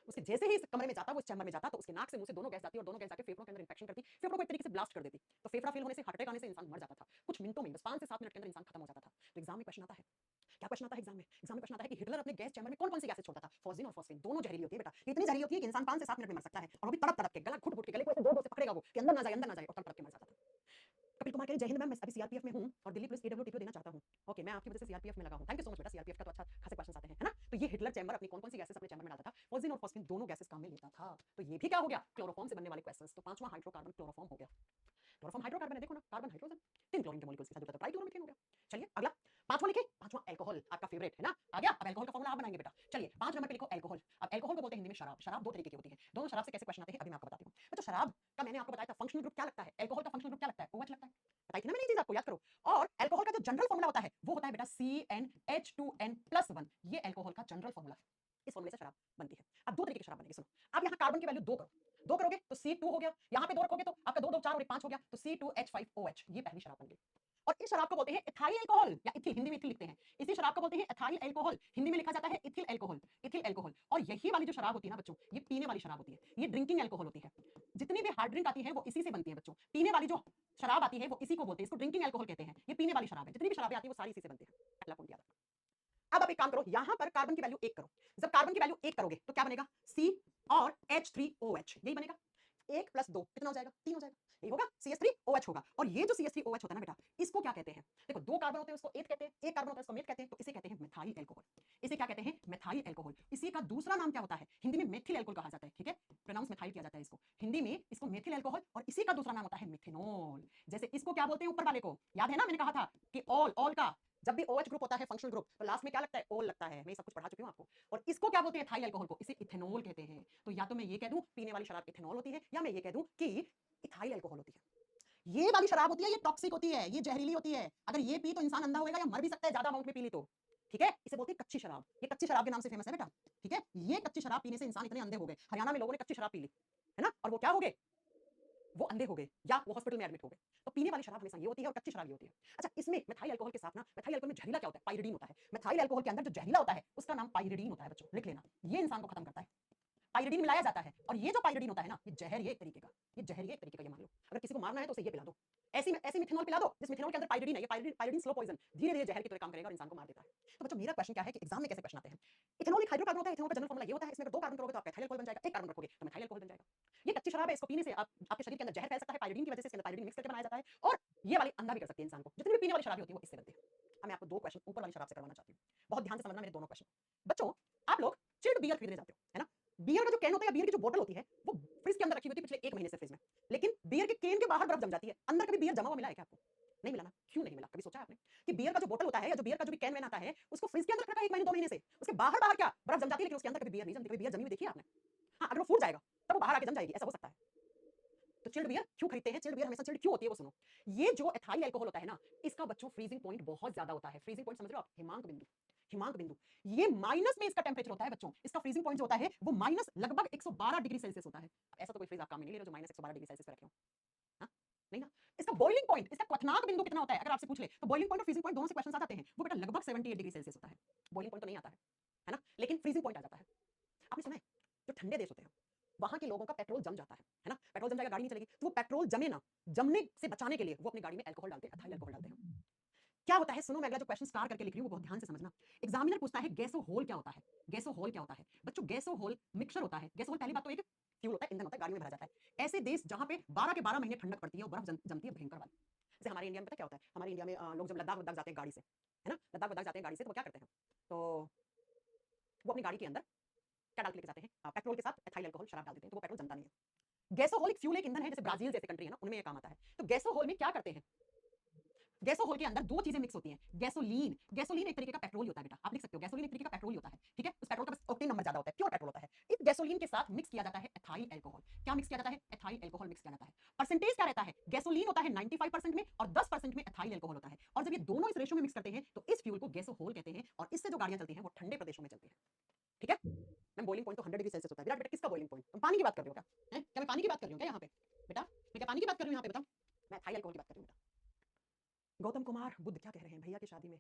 उसके जैसे ही इस कमरे में जाता, वो इस चैम्बर में जाता, तो उसके नाक से मुंह से दोनों गैस जाती और दोनों गैस जाके फेफड़ों के अंदर इंफेक्शन करती, फेफड़ों को एक तरीके से ब्लास्ट कर देती, तो फेफड़ा फेल होने से, हार्ट अटैक आने से इंसान मर जाता था कुछ मिनटों में, बस 5 से 7 मिनट के अंदर इंसान खत्म हो जाता था। तो एग्जाम में क्वेश्चन आता है, क्या क्वेश्चन आता है एग्जाम में, एग्जाम में क्वेश्चन आता है कि हिटलर अपने गैस चैम्बर में कौन कौन सी गैसें छोड़ता था, फॉस्फीन और फॉस्फीन, दोनों जहरीली होती है बेटा, ये इतनी जहरीली होती है कि इंसान 5 से 7 मिनट में मर सकता है, और वो भी तड़प तड़प के, गला घुट घुट के, गले को ऐसे दो से पकड़ेगा वो कि अंदर ना जाए, अंदर ना जाए, और तड़प तड़प के मर जाता था। कपिल कुमार कह रहे जय हिंद मैम, मैं अभी सीआरपीएफ में हूं और दिल्ली पुलिस AWTPO देना चाहता हूं। ओके, मैं आपकी वजह से सीआरपीएफ में लगा हूं, थैंक यू सो मच बेटा, सीआरपीएफ का तो अच्छा खासे क्वेश्चंस आते हैं, है ना। तो ये हिटलर चैम्बर अपनी कौन कौन सी गैसेस अपने चैम्बर में डालता था, फॉस्फीन और फॉस्फीन दोनों गैसेस काम में लेता था। तो ये भी क्या हो गया, क्लोरोफॉर्म से बनने वाले क्वेश्चंस। तो पांचवा हाइड्रोकार्बन क्लोरोफॉर्म हो गया। क्लोरोफॉर्म हाइड्रोकार्बन है, देखो ना, कार्बन हाइड्रोजन, 3 क्लोरीन के मॉलिक्यूल्स के साथ जुड़ता है, ट्राइक्लोरोमीथेन हो गया। चलिए अगला, पांचवा लिखे, पांचवा अल्कोहल, आपका फेवरेट है ना, आ गया। अब अल्कोहल का फॉर्मूला आप बनाएंगे बेटा। चलिए 5 नंबर पे लिखो अल्कोहल। अब अल्कोहल को बोलते हैं हिंदी में शराब। शराब दो तरीके की होती है, दोनों शराब से कैसे क्वेश्चन आते हैं अभी मैं आपको बताती हूँ। तो शराब का मैंने आपको बताया था फंक्शनल ग्रुप क्या लगता है, अल्कोहल का फंक्शनल ग्रुप क्या लगता है, OH लगता है, बताई थी ना मैंने ये चीज आपको, याद करो। और अल्कोहल का जो जनरल फॉर्मूला होता है वो होता है बेटा CnH2n+1, ये अल्कोहल का जनरल फॉर्मूला। इस फॉर्मूले से शराब बनती है। अब दो तरीके की शराब बनेगी, सुनो। अब यहाँ कार्बन की वैल्यू 2 करो, 2 करोगे तो C2 हो गया, यहाँ पे 2 रखोगे तो आपका 2 2 4 और 1 5 हो गया, तो C2H5OH, ये पहली शराब बन गई। और इस शराब को बोलते हैं इथाइल अल्कोहल, या इथिल, हिंदी में इथिल लिखते हैं। इसी शराब को बोलते हैं इथाइल अल्कोहल, हिंदी में लिखा जाता है इथिल अल्कोहल, इथिल अल्कोहल। और यही वाली जो शराब होती है ना बच्चों, ये पीने वाली शराब होती है, ये ड्रिंकिंग अल्कोहल होती है। जितनी भी हार्ड ड्रिंक आती है वो इसी से बनती है बच्चों। पीने वाली जो शराब आती है वो इसी को बोलते हैं, इसको ड्रिंकिंग अल्कोहल कहते हैं। ये पीने वाली शराब है, जितनी भी शराबें आती है वो सारी इसी से बनती है। पहला पॉइंट याद रखना। अब आप एक काम करो, यहां पर कार्बन की वैल्यू 1 करो। जब कार्बन की वैल्यू 1 करोगे तो क्या बनेगा, C और H3OH, यही बनेगा। 1 + 2 कितना हो जाएगा, 3 हो जाएगा, यही होगा, CH3OH होगा। और ये जो CH3OH होता है ना बेटा, इसको क्या कहते हैं, देखो 2 कार्बन होते हैं उसको एथ कहते हैं, 1 कार्बन होता है उसको मेथ कहते हैं, तो इसे कहते हैं मेथाइल अल्कोहल। इसे क्या कहते हैं, मेथाइल अल्कोहल। इसी का दूसरा नाम क्या होता है, हिंदी में मेथिल अल्कोहल कहा जाता है, ठीक है, प्रोनाउंस मेथाइल किया जाता है इसको, हिंदी में इसको मेथिल अल्कोहल। और इसी का दूसरा नाम होता है मिथेनॉल। जैसे इसको क्या बोलते हैं ऊपर वाले को, याद है ना, मैंने कहा था कि ऑल का जब भी OH ग्रुप होता है फंक्शनल ग्रुप, तो लास्ट में क्या लगता है, ओल लगता है, मैं सब कुछ पढ़ा चुकी हूं आपको। और इसको क्या बोलते हैं, इथाइल अल्कोहल को, इसे इथेनॉल कहते हैं। तो या तो मैं ये कह दूं पीने वाली शराब इथेनॉल होती है, या मैं ये कह दूं कि इथाइल अल्कोहल होती है। ये वाली शराब होती है, ये टॉक्सिक होती है, ये जहरीली होती है, अगर ये पी तो इंसान अंधा होएगा या मर भी सकता है ज्यादा अमाउंट में पी ली तो, ठीक है। इसे बोलते हैं कच्ची शराब, ये कच्ची शराब के नाम से फेमस है बेटा, ठीक है। ये कच्ची शराब पीने से इंसान इतने अंधे हो गए, हरियाणा में लोगों ने कच्ची शराब पी ली, है ना, और वो क्या हो गए, वो अंधे हो गए या वो हॉस्पिटल में एडमिट हो गए। तो पीने वाली शराब हमेशा ये होती है और कच्ची शराब ये होती है। अच्छा, इसमें मेथाइल अल्कोहल के साथ ना, मेथाइल अल्कोहल में जहरीला क्या होता है, पाइरिडीन होता है। मेथाइल अल्कोहल के अंदर जो जहरीला होता है उसका नाम पाइरिडीन होता है बच्चों, लिख लेना, ये इंसान को खत्म करता है। पाइरिडीन मिलाया जाता है, और ये जो पाइरिडीन होता है ना, ये जहर एक तरीके का, ये मान लो। अगर किसी को मारना है तो उसे ये पिला दो, ऐसी मिथेनॉल पिला दो जिस मिथेनॉल के अंदर पाइरिडीन है। ये पाइरिडीन स्लो पॉइजन, धीरे धीरे जहर की तरह काम करेगा और इंसान को मार देता है। तो बच्चों मेरा क्वेश्चन क्या है कि एग्जाम में कैसे क्वेश्चन आते हैं। इथेनॉल एक हाइड्रोकार्बन होता है, इथेनॉल का जनरल फॉर्मूला ये होता है, इसमें अगर 2 कार्बन करोगे तो आपका एथाइल अल्कोहल बन जाएगा, 1 कार्बन रखोगे तो मेथाइल अल्कोहल बन जाएगा। ये कच्ची शराब है, इसको पीने से आपके शरीर के अंदर जहर फैल सकता है, पाइरिडीन की वजह से इसके अंदर पाइरिडीन मिक्स करके बनाया जाता है, और ये वाली अंधा भी कर सकती है इंसान को। जितनी भी पीने वाली शराब होती है वो इससे बनती है। अब मैं आपको 2 क्वेश्चन ऊपर वाली शराब से करवाना चाहती हूँ, बहुत ध्यान से समझना मेरे दोनों क्वेश्चन। बच्चों आप लोग चिल्ड बियर खरीदने जाते हो, है ना। बियर का जो कैन होता है, बियर की जो बोतल होती है, वो फ्रिज के अंदर रखी हुई होती है पिछले 1 महीने से फ्रिज में, लेकिन बियर के कैन के बाहर बर्फ जम जाती है, अंदर कभी बियर जमा हुआ मिला है क्या आपको? नहीं मिला ना। क्यों नहीं मिला? कभी सोचा है आपने कि बियर का जो बोतल होता है या जो बियर का जो भी कैन वैन आता है, उसको फ्रिज के अंदर रखा है 1 महीने 2 महीने से, उसके बाहर बाहर क्या बर्फ जम जाती है, लेकिन उसके अंदर कभी बियर नहीं जमती। कभी बियर जमी हुई देखी है आपने? हाँ, अगर वो फूट जाएगा तब वो बाहर आके जम जाएगी, ऐसा हो सकता है। तो चिल्ड बियर क्यों खरीदते हैं? चिल्ड बियर हमेशा चिल्ड क्यों होती है वो सुनो। ये जो एथाइल अल्कोहल होता है ना, इसका बच्चों फ्रीजिंग पॉइंट बहुत ज्यादा होता है। फ्रीजिंग पॉइंट समझ रहे हो आप? हिमांक बिंदु, हिमांक बिंदु। ये माइनस में इसका टेम्परेचर होता है बच्चों। इसका फ्रीजिंग पॉइंट जो होता है वो माइनस लगभग 112 डिग्री सेल्सियस होता है। ऐसा तो कोई फ्रिज आप काम में नहीं ले रहे जो माइनस 112 डिग्री सेल्सियस पे रखे हो, हाँ? नहीं ना। इसका बॉइलिंग पॉइंट, इसका क्वथनांक बिंदु कितना होता है अगर आपसे पूछ ले तो बॉइलिंग पॉइंट और फ्रीजिंग पॉइंट दोनों से क्वेश्चन आ जाते हैं। वो बेटा लगभग 78 डिग्री सेल्सियस होता है। बॉइलिंग पॉइंट तो नहीं आता है ना, लेकिन फ्रीजिंग पॉइंट आ जाता है। आपने सुना है जो ठंडे देश होते हैं वहां के लोगों का पेट्रोल जम जाता है ना, पेट्रोल जम जाएगा गाड़ी नहीं चलेगी, तो वो पेट्रोल जमे ना, जमने से बचाने के लिए वो अपनी गाड़ी में अल्कोहल डालते हैं, एथाइल अल्कोहल डालते हैं। क्या होता है सुनो, मैं अगला जो क्वेश्चन स्टार करके लिख रही हूँ वो बहुत ध्यान से समझना। एग्जामिनर पूछता है गैसोहोल क्या होता है। गैसोहोल क्या होता है बच्चों? गैसोहोल मिक्सचर होता है। गैसोहोल पहली बात तो एक फ्यूल होता है, ईंधन होता है, गाड़ियों में भरा जाता है। ऐसे देश जहां पे 12 के 12 महीने ठंडक पड़ती है और बर्फ जमती है भयंकर वाली। जैसे हमारे इंडिया में पता क्या होता है, हमारे इंडिया में लोग जब लद्दाख जाते हैं गाड़ी से, है ना, लद्दाख जाते हैं गाड़ी से, तो वो क्या करते हैं, तो वो अपनी गाड़ी के अंदर क्या डाल के लेके जाते हैं, पेट्रोल के साथ एथाइल अल्कोहल शराब डाल देते हैं, तो वो पेट्रोल जमता नहीं है। गैसोहोल एक फ्यूल, एक ईंधन है, जैसे ब्राजील जैसे कंट्री है ना, उनमें ये काम आता है। तो गैसोहोल में क्या करते हैं, गैसोहोल के अंदर 2 चीजें मिक्स होती हैं। गैसोलीन, गैसोलीन एक तरीके का पेट्रोल होता है बेटा, आप लिख सकते हो गैसोलीन एक तरीके का पेट्रोल होता है, ठीक है। उस पेट्रोल का बस ऑक्टेन नंबर ज्यादा होता है, प्योर पेट्रोल होता है। इस गैसोलीन के साथ मिक्स किया जाता है एथाइल अल्कोहल। क्या मिक्स किया जाता है? एथाइल अल्कोहल मिक्स किया जाता है। परसेंटेज क्या रहता है? गैसोलीन होता है 95% में और 10% में एथाइल अल्कोहल होता है। और जब ये दोनों इस रेशो में मिक्स करते हैं तो इस फ्यूल को गैसोहोल कहते हैं, और इससे जो गाड़ियां चलती हैं वो ठंडे प्रदेशों में चलती है, ठीक है। मैं बॉइलिंग पॉइंट तो 100 डिग्री सेल्सियस होता है। विराट बेटा किसका बॉइलिंग पॉइंट? तुम पानी की बात कर रहे हो क्या? क्या मैं पानी की बात कर रही हूँ क्या यहाँ पे बेटा? मैं क्या पानी की बात कर रही हूँ यहाँ पे? बताओ, मैं एथाइल अल्कोहल की बात कर रही हूँ बेटा। गौतम कुमार बुद्ध क्या कह रहे हैं भैया की शादी में?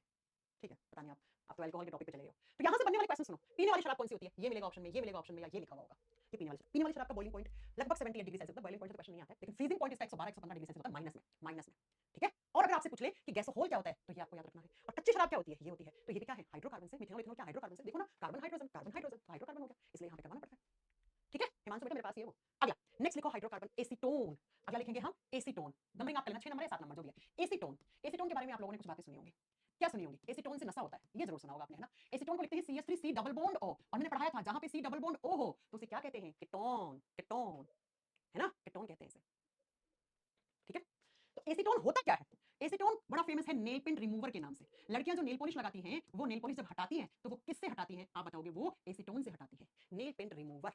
ठीक है, पता नहीं, आप तो अल्कोहल के टॉपिक पे चले गए हो। तो यहाँ से बनने वाले क्वेश्चन सुनो। पीने वाली शराब कौन सी होती है? ये मिलेगा ऑप्शन में, ये मिलेगा ऑप्शन में, या ये लिखा हुआ होगा। ये पीने वाली शराब का बॉइलिंग पॉइंट लगभग 78 डिग्री सेल्सियस होता है। बॉइलिंग पॉइंट का क्वेश्चन नहीं आता है, लेकिन फ्रीजिंग पॉइंट इसका 112 115 डिग्री सेल्सियस होता है, माइनस में, ठीक है। और अगर आपसे पूछ ले कि गैसोहोल क्या होता है तो ये आपको याद रखना है। और कच्ची शराब क्या होती है? ये होती है। तो ये भी क्या है? हाइड्रोकार्बन से। मिथेनॉल, इथेनॉल क्या हाइड्रोकार्बन से, देखो ना, कार्बन हाइड्रोजन, तो हाइड्रोकार्बन हो गया, इसलिए यहाँ पे करवाना पड़ता है, ठीक है। हिमांशु बेटा मेरे पास ये वो। अगला नेक्स्ट लिखो हाइड्रोकार्बन एसीटोन। अगला लिखेंगे हम एसीटोन। नंबरिंग आप लेना, 6 नंबर है 7 नंबर जो भी है। एसीटोन, एसीटोन के बारे में आप लोगों ने कुछ बातें सुनी होंगी। क्या सुनी होंगी? एसीटोन से नशा होता है, ये जरूर सुना होगा आपने, है ना। एसीटोन को लिखते हैं CH3C डबल बॉन्ड O, और मैंने पढ़ाया था जहां पे C डबल बॉन्ड O हो तो उसे क्या कहते हैं? कीटोन, कीटोन, है ना, कीटोन कहते हैं इसे, ठीक है। तो एसीटोन होता क्या है? एसीटोन बड़ा फेमस है नेल पेंट रिमूवर के नाम से। लड़कियां जो नेल पॉलिश लगाती हैं वो नेल पॉलिश जब हटाती हैं तो वो किससे हटाती हैं आप बताओगे? वो एसीटोन से हटाती है, नेल पेंट रिमूवर।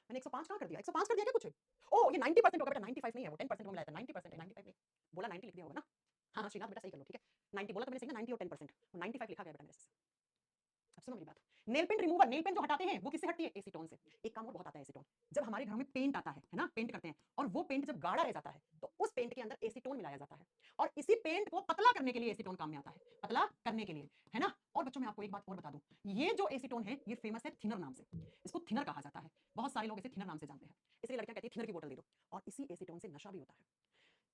मैंने 105 कहां कर दिया? 105 कर दिया क्या कुछ? ओ ये 90% होगा बेटा, 95 नहीं है वो, 10% को मिलाया था, 90% है, 95 नहीं बोला, 90 लिख दिया होगा ना। हाँ श्रीनाथ बेटा सही कर लो, ठीक है। 90 बोला तो मैंने सही ना, 90 और 10%, 95 लिखा गया बेटा मेरे से। अब सुनो मेरी बात, nail paint remover, nail paint जो हटाते हैं वो किससे हटती है? एसीटोन से। एक काम और बहुत आता है एसीटोन, जब हमारे घरों में पेंट आता है ना, पेंट करते हैं, और वो पेंट जब गाढ़ा रह जाता है तो उस पेंट के अंदर एसीटोन मिलाया जाता है, और इसी पेंट को पतला करने के लिए एसीटोन काम में आता है, पतला करने के लिए, है ना। और बच्चों मैं आपको एक बात और बता दूं, ये जो एसीटोन है ये फेमस है थिनर नाम से, इसको थिनर कहा जाता है, बहुत सारे लोग इसे थिनर नाम से जानते हैं, इसलिए लड़कियां कहती है थिनर की बोतल दे दो। और इसी एसीटोन से नशा भी होता है।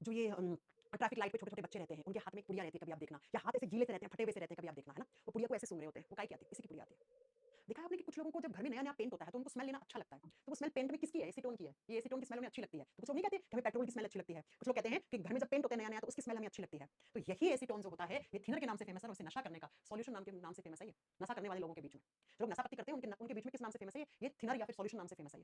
जो ये ट्रैफिक लाइट पे छोटे छोटे बच्चे रहते हैं, उनके हाथ में एक पुड़िया रहती है, कभी आप देखना, या हाथ ऐसे गीले से रहते हैं, फटे हुए से रहते हैं, कभी आप देखना, है ना, वो पुड़िया को ऐसे सूंघ रहे होते हैं, वो काय की आती है? इसी की पुड़िया आती है। देखा है आपने कि कुछ लोगों को जब घर में नया नया पेंट होता है तो उनको स्मेल लेना अच्छा लगता है, तो वो स्मेल पेंट में किसकी है? एसीटोन की है। ये एसीटोन की स्मेल हमें अच्छी लगती है, तो कुछ लोग नहीं कहते कि हमें पेट्रोल की स्मेल अच्छी लगती है, कुछ लोग कहते हैं कि घर में जब पेंट होता है नया नया तो उसकी स्मेल हमें अच्छी लगती है। तो यही एसीटोन जो होता है ये थिनर के नाम से फेमस है, और इसे नशा करने का सॉल्यूशन नाम के नाम से फेमस है। ये नशा करने वाले लोगों के बीच में, जो लोग नशा पत्ती करते हैं उनके बीच में किस नाम से फेमस है? ये थिनर या फिर सॉल्यूशन नाम से फेमस है।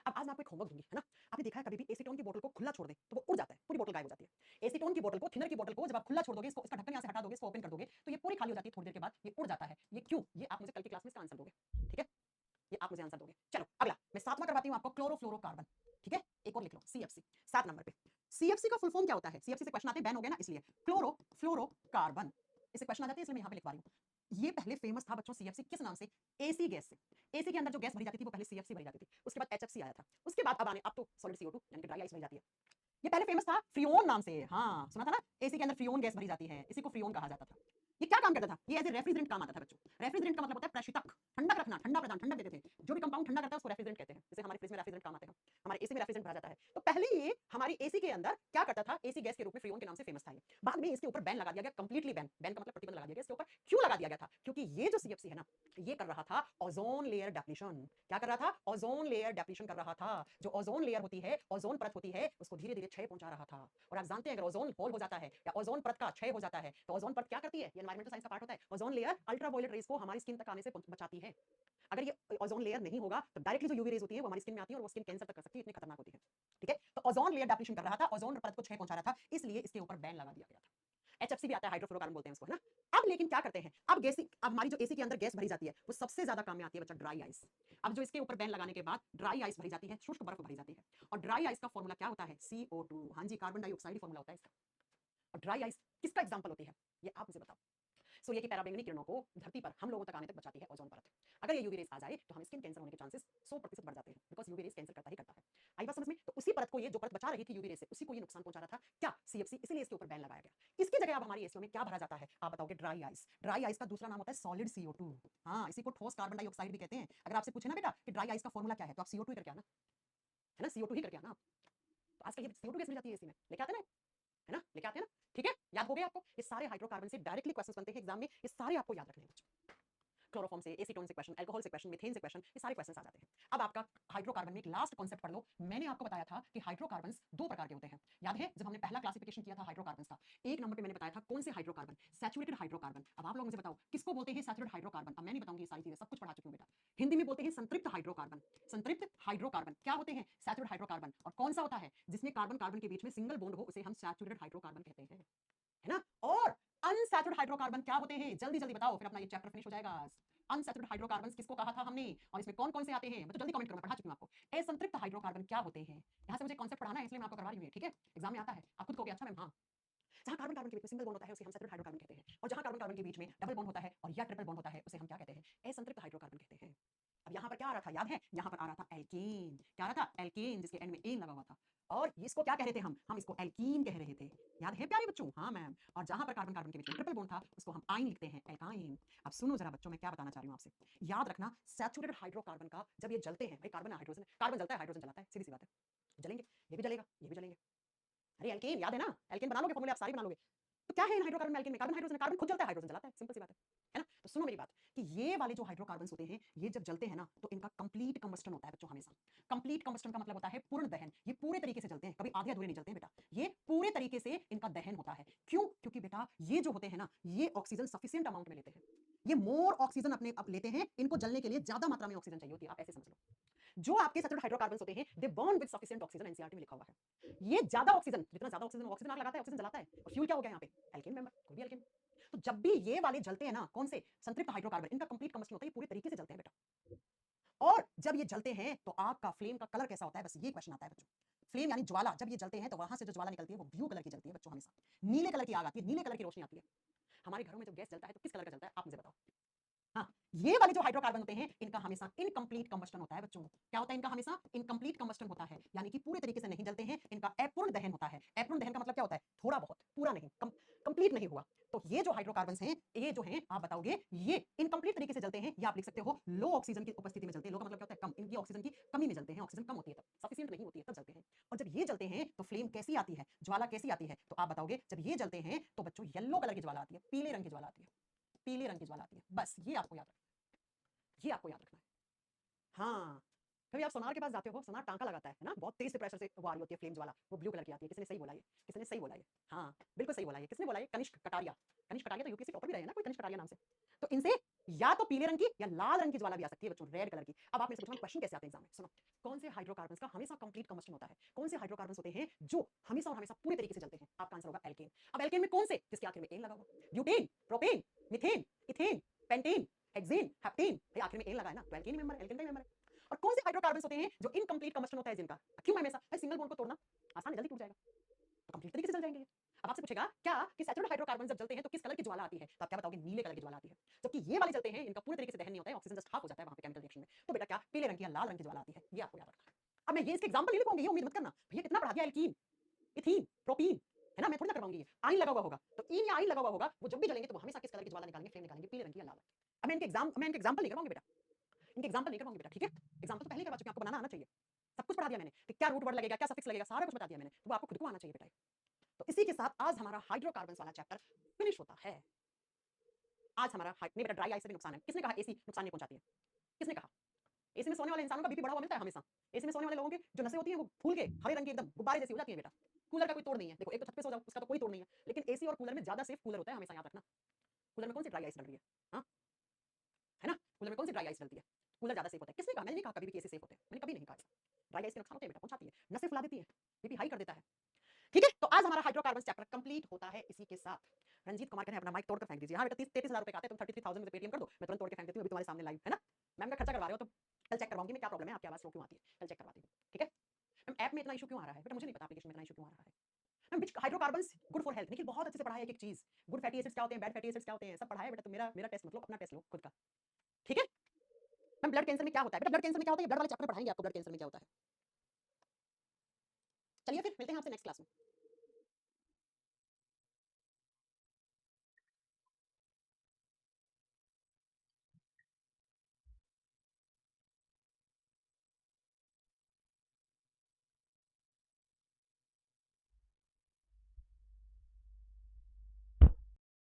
अब आज मैं आपको एक होमवर्क दूंगी, है ना। आपने देखा है कभी भी एसीटोन की बोतल को खुला छोड़ दे तो वो उड़ जाता है, पूरी बोतल गायब हो जाती है। एसीटोन की बोतल को, थिनर की बोतल को जब आप खुला छोड़ दोगे, इसको, इसका ढक्कन यहाँ से हटा दोगे, इसको ओपन कर दोगे तो ये पूरी खाली हो जाती है, थोड़ी देर के बाद ये उड़ जाता है। ये क्यों? ये आप मुझे कल की क्लास में इसका आंसर दोगे, ठीक है, ये आप मुझे आंसर दोगे। चलो अगला मैं 7वां करवाती हूं आपको, क्लोरोफ्लोरोकार्बन, ठीक है। एक और लिख लो CFC, 7 नंबर पे। CFC का फुल फॉर्म क्या होता है? CFC से क्वेश्चन आते हैं, बैन हो गया ना इसलिए, क्लोरोफ्लोरोकार्बन, इसे क्वेश्चन आ जाते हैं इसलिए मैं यहाँ पे लिखवा रही हूँ। ये पहले फेमस था बच्चों CFC किस नाम से? AC गैस से। AC के अंदर जो गैस भरी जाती थी वो पहले CFC भरी जाती थी, उसके बाद HFC आया था, उसके बाद अब तो सॉलिड CO2 यानी कि ड्राई आइस भरी जाती है। ये पहले फेमस था फ्रियोन नाम से, हाँ सुना था ना, AC के अंदर फ्रियोन गैस भरी जाती है, इसी को फ्रियोन कहा जाता था। ये क्या काम करता था? ये एज ए रेफ्रिजरेंट काम आता था बच्चों। रेफ्रिजरेंट का मतलब होता है प्रशीतक, ठंडक रखना, ठंडा प्रदान, ठंडक देते थे। जो भी कंपाउंड ठंडा करता है कंप्लीटली बैन, बैन का मतलब प्रतिबंध लगा दिया गया इसके ऊपर। क्यों लगा दिया गया था? क्योंकि ये जो सीएफसी है ना, ये कर रहा था ओजोन लेयर डेप्लीशन। क्या कर रहा था? ओजोन लेयर डेप्लीशन कर रहा था। जो ओजोन लेयर होती है, ओजोन परत होती है, उसको धीरे धीरे क्षय पहुंचा रहा था। और आप जानते हैं अगर ओजोन होल हो जाता है या ओजोन परत का क्षय हो जाता है तो ओजोन परत क्या करती है? ये एनवायरमेंटल साइंस का पार्ट होता है। ओजोन लेयर अल्ट्रावायलेट रेज को हमारी स्किन तक आने से बचाती है। अगर ये ओजोन लेयर नहीं होगा तो डायरेक्टली जो यूवी रेज होती है वो हमारी स्किन में आती है और वो स्किन कैंसर तक कर सकती है, इतनी खतरनाक होती है। ठीक है, तो ओजोन लेयर डेप्लीशन कर रहा था, ओजोन परत को क्षय पहुंचा रहा था, इसलिए इसके ऊपर बैन लगा दिया गया था। एचएफसी भी आता है, हाइड्रोफ्लोरोकार्बन बोलते हैं उसको, है ना। अब लेकिन क्या करते हैं, अब हमारी जो एसी के अंदर गैस भरी जाती है वो सबसे ज्यादा काम में आती है बच्चा ड्राई आइस। अब जो इसके ऊपर बैन लगाने के बाद ड्राई आइस भरी जाती है, शुष्क बर्फ भरी जाती है। और ड्राई आइस का फॉर्मूला क्या होता है? CO2। हाँ जी, कार्बन डाइऑक्साइड फॉर्मूला होता है इसका। और ड्राई आइस किसका एग्जांपल होती है? ये आप मुझे बताओ। सो ये कि पैराबैंगनी किरणों को धरती पर हम लोगों तक आने तक बचाती है ओजोन परत। अगर ये यूवी रेस आ जाए तो हमें स्किन कैंसर होने के चांसेस 100% बढ़ जाते हैं, बिकॉज यूवी रेस कैंसर करता ही करता है। आई बात समझ में? तो उसी परत को, ये जो परत बचा रही थी यूवी रेस से, उसी को ये नुकसान पहुंचा रहा था। क्या? सीएफसी, इसीलिए इसके ऊपर बैन लगाया गया। इसकी जगह अब हमारी एसीओ में क्या भरा जाता है? आप बताओगे ड्राई आइस। ड्राई आइस का दूसरा नाम होता है सॉलिड CO2। हाँ, इसी को ठोस कार्बन डाइऑक्साइड भी कहते हैं। अगर आपसे पूछे ना बेटा कि ड्राई आइस का फॉर्मूला क्या है, तो आप CO2 ही करके आना, है ना, CO2 ही करके आना। तो आजकल ये CO2 कैसे मिल जाती है एसी में? लेके आते ना, है ना, लेके आते हैं ना। ठीक है, याद हो गया आपको? ये सारे हाइड्रोकार्बन से डायरेक्टली क्वेश्चंस बनते हैं एग्जाम में, ये सारे आपको याद रखने हैं बच्चों। क्लोरोफॉर्म से, एसीटोन से क्वेश्चन, अल्कोहल से क्वेश्चन, मीथेन से क्वेश्चन, ये सारे क्वेश्चंस आ जाते हैं। अब आपका हाइड्रोकार्बन में एक लास्ट कांसेप्ट पढ़ लो। मैंने आपको बताया था कि हाइड्रोकार्बन्स दो प्रकार के होते हैं। याद है जब हमने पहला क्लासिफिकेशन किया था हाइड्रोकार्बन्स का, एक नंबर पे मैंने बताया था कौन से हाइड्रोकार्बन? Saturated hydrocarbon. अब आप लोग मुझे बताओ किसको बोलते हैं सैचुरेटेड हाइड्रोकार्बन? अब मैं नहीं बताऊंगी, ये सारी चीजें सब कुछ पढ़ा चुकी हूं बेटा। हिंदी में बोलते हैं संतृप्त हाइड्रोकार्बन। संतृप्त हाइड्रोकार्बन क्या होते हैं? Saturated hydrocarbon. और कौन सा होता है? जिसमें कार्बन कार्बन के बीच में सिंगल बॉन्ड हो, उसे हम सैचुरेटेड हाइड्रोकार्बन कहते हैं, है ना। और अनसैचुरेटेड हाइड्रोकार्बन क्या होते हैं? जल्दी जल्दी बताओ, फिर अपना ये चैप्टर फिनिश हो जाएगा। अनसैचुरेटेड हाइड्रोकार्बन किसको कहा था हमने, और इसमें कौन कौन से आते हैं? मैं तो जल्दी कमेंट करो, मैं पढ़ा चुकी हूं आपको। असंतृप्त हाइड्रोकार्बन क्या होते हैं? यहां से मुझे कॉन्सेप्ट पढ़ाना है, इसलिए मैं आपको करवा रही हूं, ठीक है। एग्जाम में आता है, आप खुद कहोगे अच्छा मैम हाँ। जहां कार्बन कार्बन के बीच में सिंगल बॉन्ड होता है उसे हम सैचुरेटेड हाइड्रोकार्बन कहते हैं, और जहां कार्बन कार्बन के बीच में डबल बॉन्ड होता है और या ट्रिपल बॉन्ड होता है उसे हम क्या कहते हैं? असंतृप्त हाइड्रोकार्बन कहते हैं। अब यहाँ पर क्या आ रहा था याद है? यहाँ पर आ रहा था एल्केन। क्या आ रहा था? एल्केन, जिसके एंड में एन लगा हुआ था। और इसको क्या कह रहे थे हम इसको एल्कीन कह रहे थे। याद है प्यारे बच्चों? हाँ मैम। और जहां पर कार्बन कार्बन के बीच में ट्रिपल बॉन्ड था उसको हम आइन लिखते हैं, एल्काइन। अब सुनो जरा बच्चों, मैं क्या बताना चाह रही हूँ आपसे। याद रखना, सैचुरेटेड हाइड्रोकार्बन का जब ये जलते हैं, भाई कार्बन हाइड्रोजन, कार्बन जलता है हाइड्रोजन जलाता है, सीधी सी बात है। जलेंगे, ये भी जलेगा, ये भी जलेंगे। अरे एल्केन याद है ना? एल्केन बना लोगे, फॉर्मूले आप सारे बना लोगे। तो क्या है इन हाइड्रोकार्बन में, एल्केन में? कार्बन हाइड्रोजन, कार्बन खुद जलता है, हाइड्रोजन जलाता है, सिंपल सी बात है ना। तो सुनो मेरी बात कि ये वाले जो हाइड्रोकार्बन होते हैं, ये जब जलते हैं ना तो इनका कंप्लीट कंबस्टन होता है बच्चों, हमेशा। कंप्लीट कंबस्टन का मतलब होता है पूर्ण दहन। ये पूरे तरीके से जलते हैं, कभी आधे अधूरे नहीं जलते हैं बेटा, ये पूरे तरीके से इनका दहन होता है। क्यों? क्योंकि बेटा ये जो होते हैं ना, ये ऑक्सीजन सफिशिएंट अमाउंट में लेते हैं। ये मोर ऑक्सीजन अपने अब लेते हैं, इनको जलने के लिए ज्यादा मात्रा में ऑक्सीजन चाहिए होती है, आप ऐसे समझ लो। जो आपके सैचुरेटेड हाइड्रोकार्बन होते हैं, दे burn with sufficient oxygen, NCERT में लिखा हुआ है। ये ज्यादा ऑक्सीजन, जितना ज्यादा ऑक्सीजन, ऑक्सीजन आग लगाता है, ऑक्सीजन जलाता है, और फ्यूल क्या हो गया यहाँ पे? एल्केन मेंबर, कोई भी एल्केन। तो जब भी ये वाले जलते हैं ना, कौन से? संतृप्त हाइड्रोकार्बन, इनका कंप्लीट कंबस्टन होता है, ये पूरे तरीके से जलते हैं बेटा। और जब ये जलते हैं तो आग का, फ्लेम का कलर कैसा होता है? बस ये क्वेश्चन आता है बच्चों। फ्लेम यानी ज्वाला, जब ये जलते हैं तो वहां से जो ज्वाला निकलती है वो ब्लू कलर की जलती है बच्चों, हमेशा नीले कलर की आग आती है, नीले कलर की रोशनी आती है। हमारे घरों में जब गैस जलता है तो किस कलर का जलता है, आप मुझे बताओ। हाँ, ये वाले जो हाइड्रोकार्बन होते हैं इनका हमेशा इनकम्प्लीट कंबस्टन होता है बच्चों। क्या होता है इनका? हमेशा इनकम्प्लीट कंबस्टन होता है, यानी कि पूरे तरीके से नहीं जलते हैं, इनका अपूर्ण दहन होता है। अपूर्ण दहन का मतलब क्या होता है? थोड़ा बहुत, पूरा नहीं, कंप्लीट नहीं हुआ। तो ये जो हाइड्रोकार्बन हैं, ये जो हैं, आप बताओगे ये इनकम्प्लीट तरीके से जलते हैं, या आप लिख सकते हो लो ऑक्सीजन की उपस्थिति में जलते हैं। लो का मतलब क्या होता है? कम। इनकी ऑक्सीजन की कमी में जलते हैं, ऑक्सीजन कम होती है तब, सफिशिएंट नहीं होती है तब जलते हैं। और जब ये जलते हैं तो फ्लेम कैसी आती है, ज्वाला कैसी आती है? तो आप बताओगे जब ये जलते हैं तो बच्चों येलो कलर की ज्वाला आती है, पीले रंग की ज्वाला आती है, पीले रंग की ज्वाला आती है। बस ये आपको याद रखना, ये आपको याद रखना है। हाँ, कभी आप सोनार के पास जाते हो, सोनार टांका लगाता है ना, बहुत तेज से प्रेशर से वो आ रही होती है, फ्लेम ज्वाला, वो ब्लू कलर की आती है। किसने सही बोला ये? किसने सही बोला ये? हाँ, बिल्कुल सही बोला ये। किसने बोला ये? कनिष्क कटारिया। कनिष्क कटारिया तो यूपीएससी टॉपर भी रहे हैं ना, कोई कनिष्क कटारिया नाम से। तो इनसे या तो पीले रंग की या लाल रंग की ज्वाला भी आ सकती है बच्चों, रेड कलर की। अब आप मेरे से पूछना क्वेश्चन कैसे आते हैं एग्जाम में, सुनो। कौन से हाइड्रोकार्बन का हमेशा कंप्लीट कंबस्टन होता है? कौन से हाइड्रोकार्बन होते हैं जो हमेशा और हमेशा पूरे तरीके से चलते हैं? आपका आंसर होगा एल्केन। अब एल्केन में कौन से? जिसके आखिर में एन लगा हुआ? Butane, propane, methane, ethane, pentane, hexane, heptane, भाई आखिर में एन लगा है ना, तो एल्केन मेंबर, एल्केन का मेंबर है। और कौन से हाइड्रोकार्बन होते हैं जो इनकम्प्लीट कंबस्टन होता है जिनका? क्यों हमेशा? भाई सिंगल बॉन्ड को तोड़ना आसान है, जल्दी टूट जाएगा, तो कंप्लीट तरीके से जल जाएंगे ये। अब आपसे पूछेगा क्या कि सैचुरेटेड हाइड्रोकार्बन जब जलते हैं तो किस कलर की ज्वाला आती है? तो आप क्या बताओगे? नीले कलर की ज्वाला आती है। जबकि ये वाले जलते हैं, इनका पूरे तरीके से दहन नहीं होता है, ऑक्सीजन जस्ट हाफ हो जाता है वहां पे केमिकल रिएक्शन में, तो बेटा क्या पीले रंग की या लाल रंग की ज्वाला आती है, ये आपको याद रखना है। अब मैं ये इसके एग्जांपल नहीं लिखूंगी, ये उम्मीद मत करना भैया कितना पढ़ा दिया, एल्कीन, इथीन, प्रोपीन, है ना, मैं थोड़ी ना करवाऊंगी। ये आइन लगा हुआ होगा, तो इन या आइन लगा हुआ होगा, वो जब भी जलेंगे तो वो हमेशा किस कलर की ज्वाला निकालेंगे? फ्लेम निकालेंगे, पीले रंग की या लाल रंग की। अब मैं इनके एग्जांपल नहीं करवाऊंगी बेटा, इनके एग्जांपल नहीं करवाऊंगी बेटा, ठीक है। एग्जांपल तो पहले ही करवा चुके हैं, आपको बनाना आना चाहिए। सब कुछ पढ़ा दिया मैंने कि क्या रूट वर्ड लगेगा, क्या सफिक्स लगेगा, सारा कुछ बता दिया मैंने, तो वो आपको खुद को आना चाहिए बेटा। तो इसी के साथ आज हमारा हाइड्रोकार्बन वाला चैप्टर फिनिश होता है। आज हमारा नहीं बेटा, ड्राई आई से भी नुकसान है। किसने कहा एसी नुकसान नहीं पहुंचाती है? किसने कहा? एसी में सोने वाले इंसानों का बीपी बढ़ा हुआ मिलता है हमेशा। एसी में सोने वाले लोगों की जो नसें होती हैं वो फूल के हरे रंग की एकदम गुब्बारे जैसी हो जाती है बेटा। कूलर का कोई तोड़ नहीं है। देखो एक तो छत पे सो जाओ उसका तो कोई तोड़ नहीं है, लेकिन एसी और कूलर में ज्यादा सेफ कूलर होता है, हमेशा याद रखना। कूलर में कौन सी ड्राई आइस डल रही है? हाँ, है ना? कूलर में कौन सी ड्राई आइस डलती है? कूलर ज्यादा सेफ होता है। किसने कहा? मैंने नहीं कहा कभी भी कि एसी सेफ होते हैं, मैंने कभी नहीं कहा ऐसा। ड्राई आइस के नुकसान होते हैं बेटा, पहुंचाती है, नसें फुला देती है, बीपी हाई कर देता है। ठीक है, तो आज हमारा हाइड्रोकार्बन चैप्टर कंप्लीट होता है इसी के साथ। रंजीत कुमार कहते हैं अपना माइक तोड़ कर फेंक दीजिए। हाँ बेटा, 33,000 रुपए का आते हैं, तुम 33,000 में पेटीएम कर दो, मैं तुरंत तोड़ के फेंक देती हूँ अभी तुम्हारे सामने लाइव, है ना? मैम का खर्चा करवा रहे हो तो कल चेक करवाऊंगी मैं, क्या प्रॉब्लम है, आपकी आवाज स्लो क्यों आती है, कल चेक करवाती हूँ। ठीक है मैम, ऐप में इतना इशू क्यों आ रहा है बेटा? मुझे नहीं पता एप्लीकेशन में इतना इशू क्यों आ रहा है। Ma'am which hydrocarbons good for health, Nikhil बहुत अच्छे से पढ़ा है एक एक चीज। गुड फैटी एसिड्स क्या होते हैं, बैड फैटी एसिड्स क्या होते हैं, सब पढ़ा है बेटा। तो मेरा मेरा टेस्ट मतलब अपना टेस्ट लो खुद का। ठीक है मैम, ब्लड कैंसर में क्या होता है बेटा? ब्लड कैंसर में क्या होता है, ब्लड वाले चैप्टर में पढ़ाएंगे आपको ब्लड कैंसर में क्या होता है। चलिए फिर मिलते हैं आपसे नेक्स्ट क्लास में।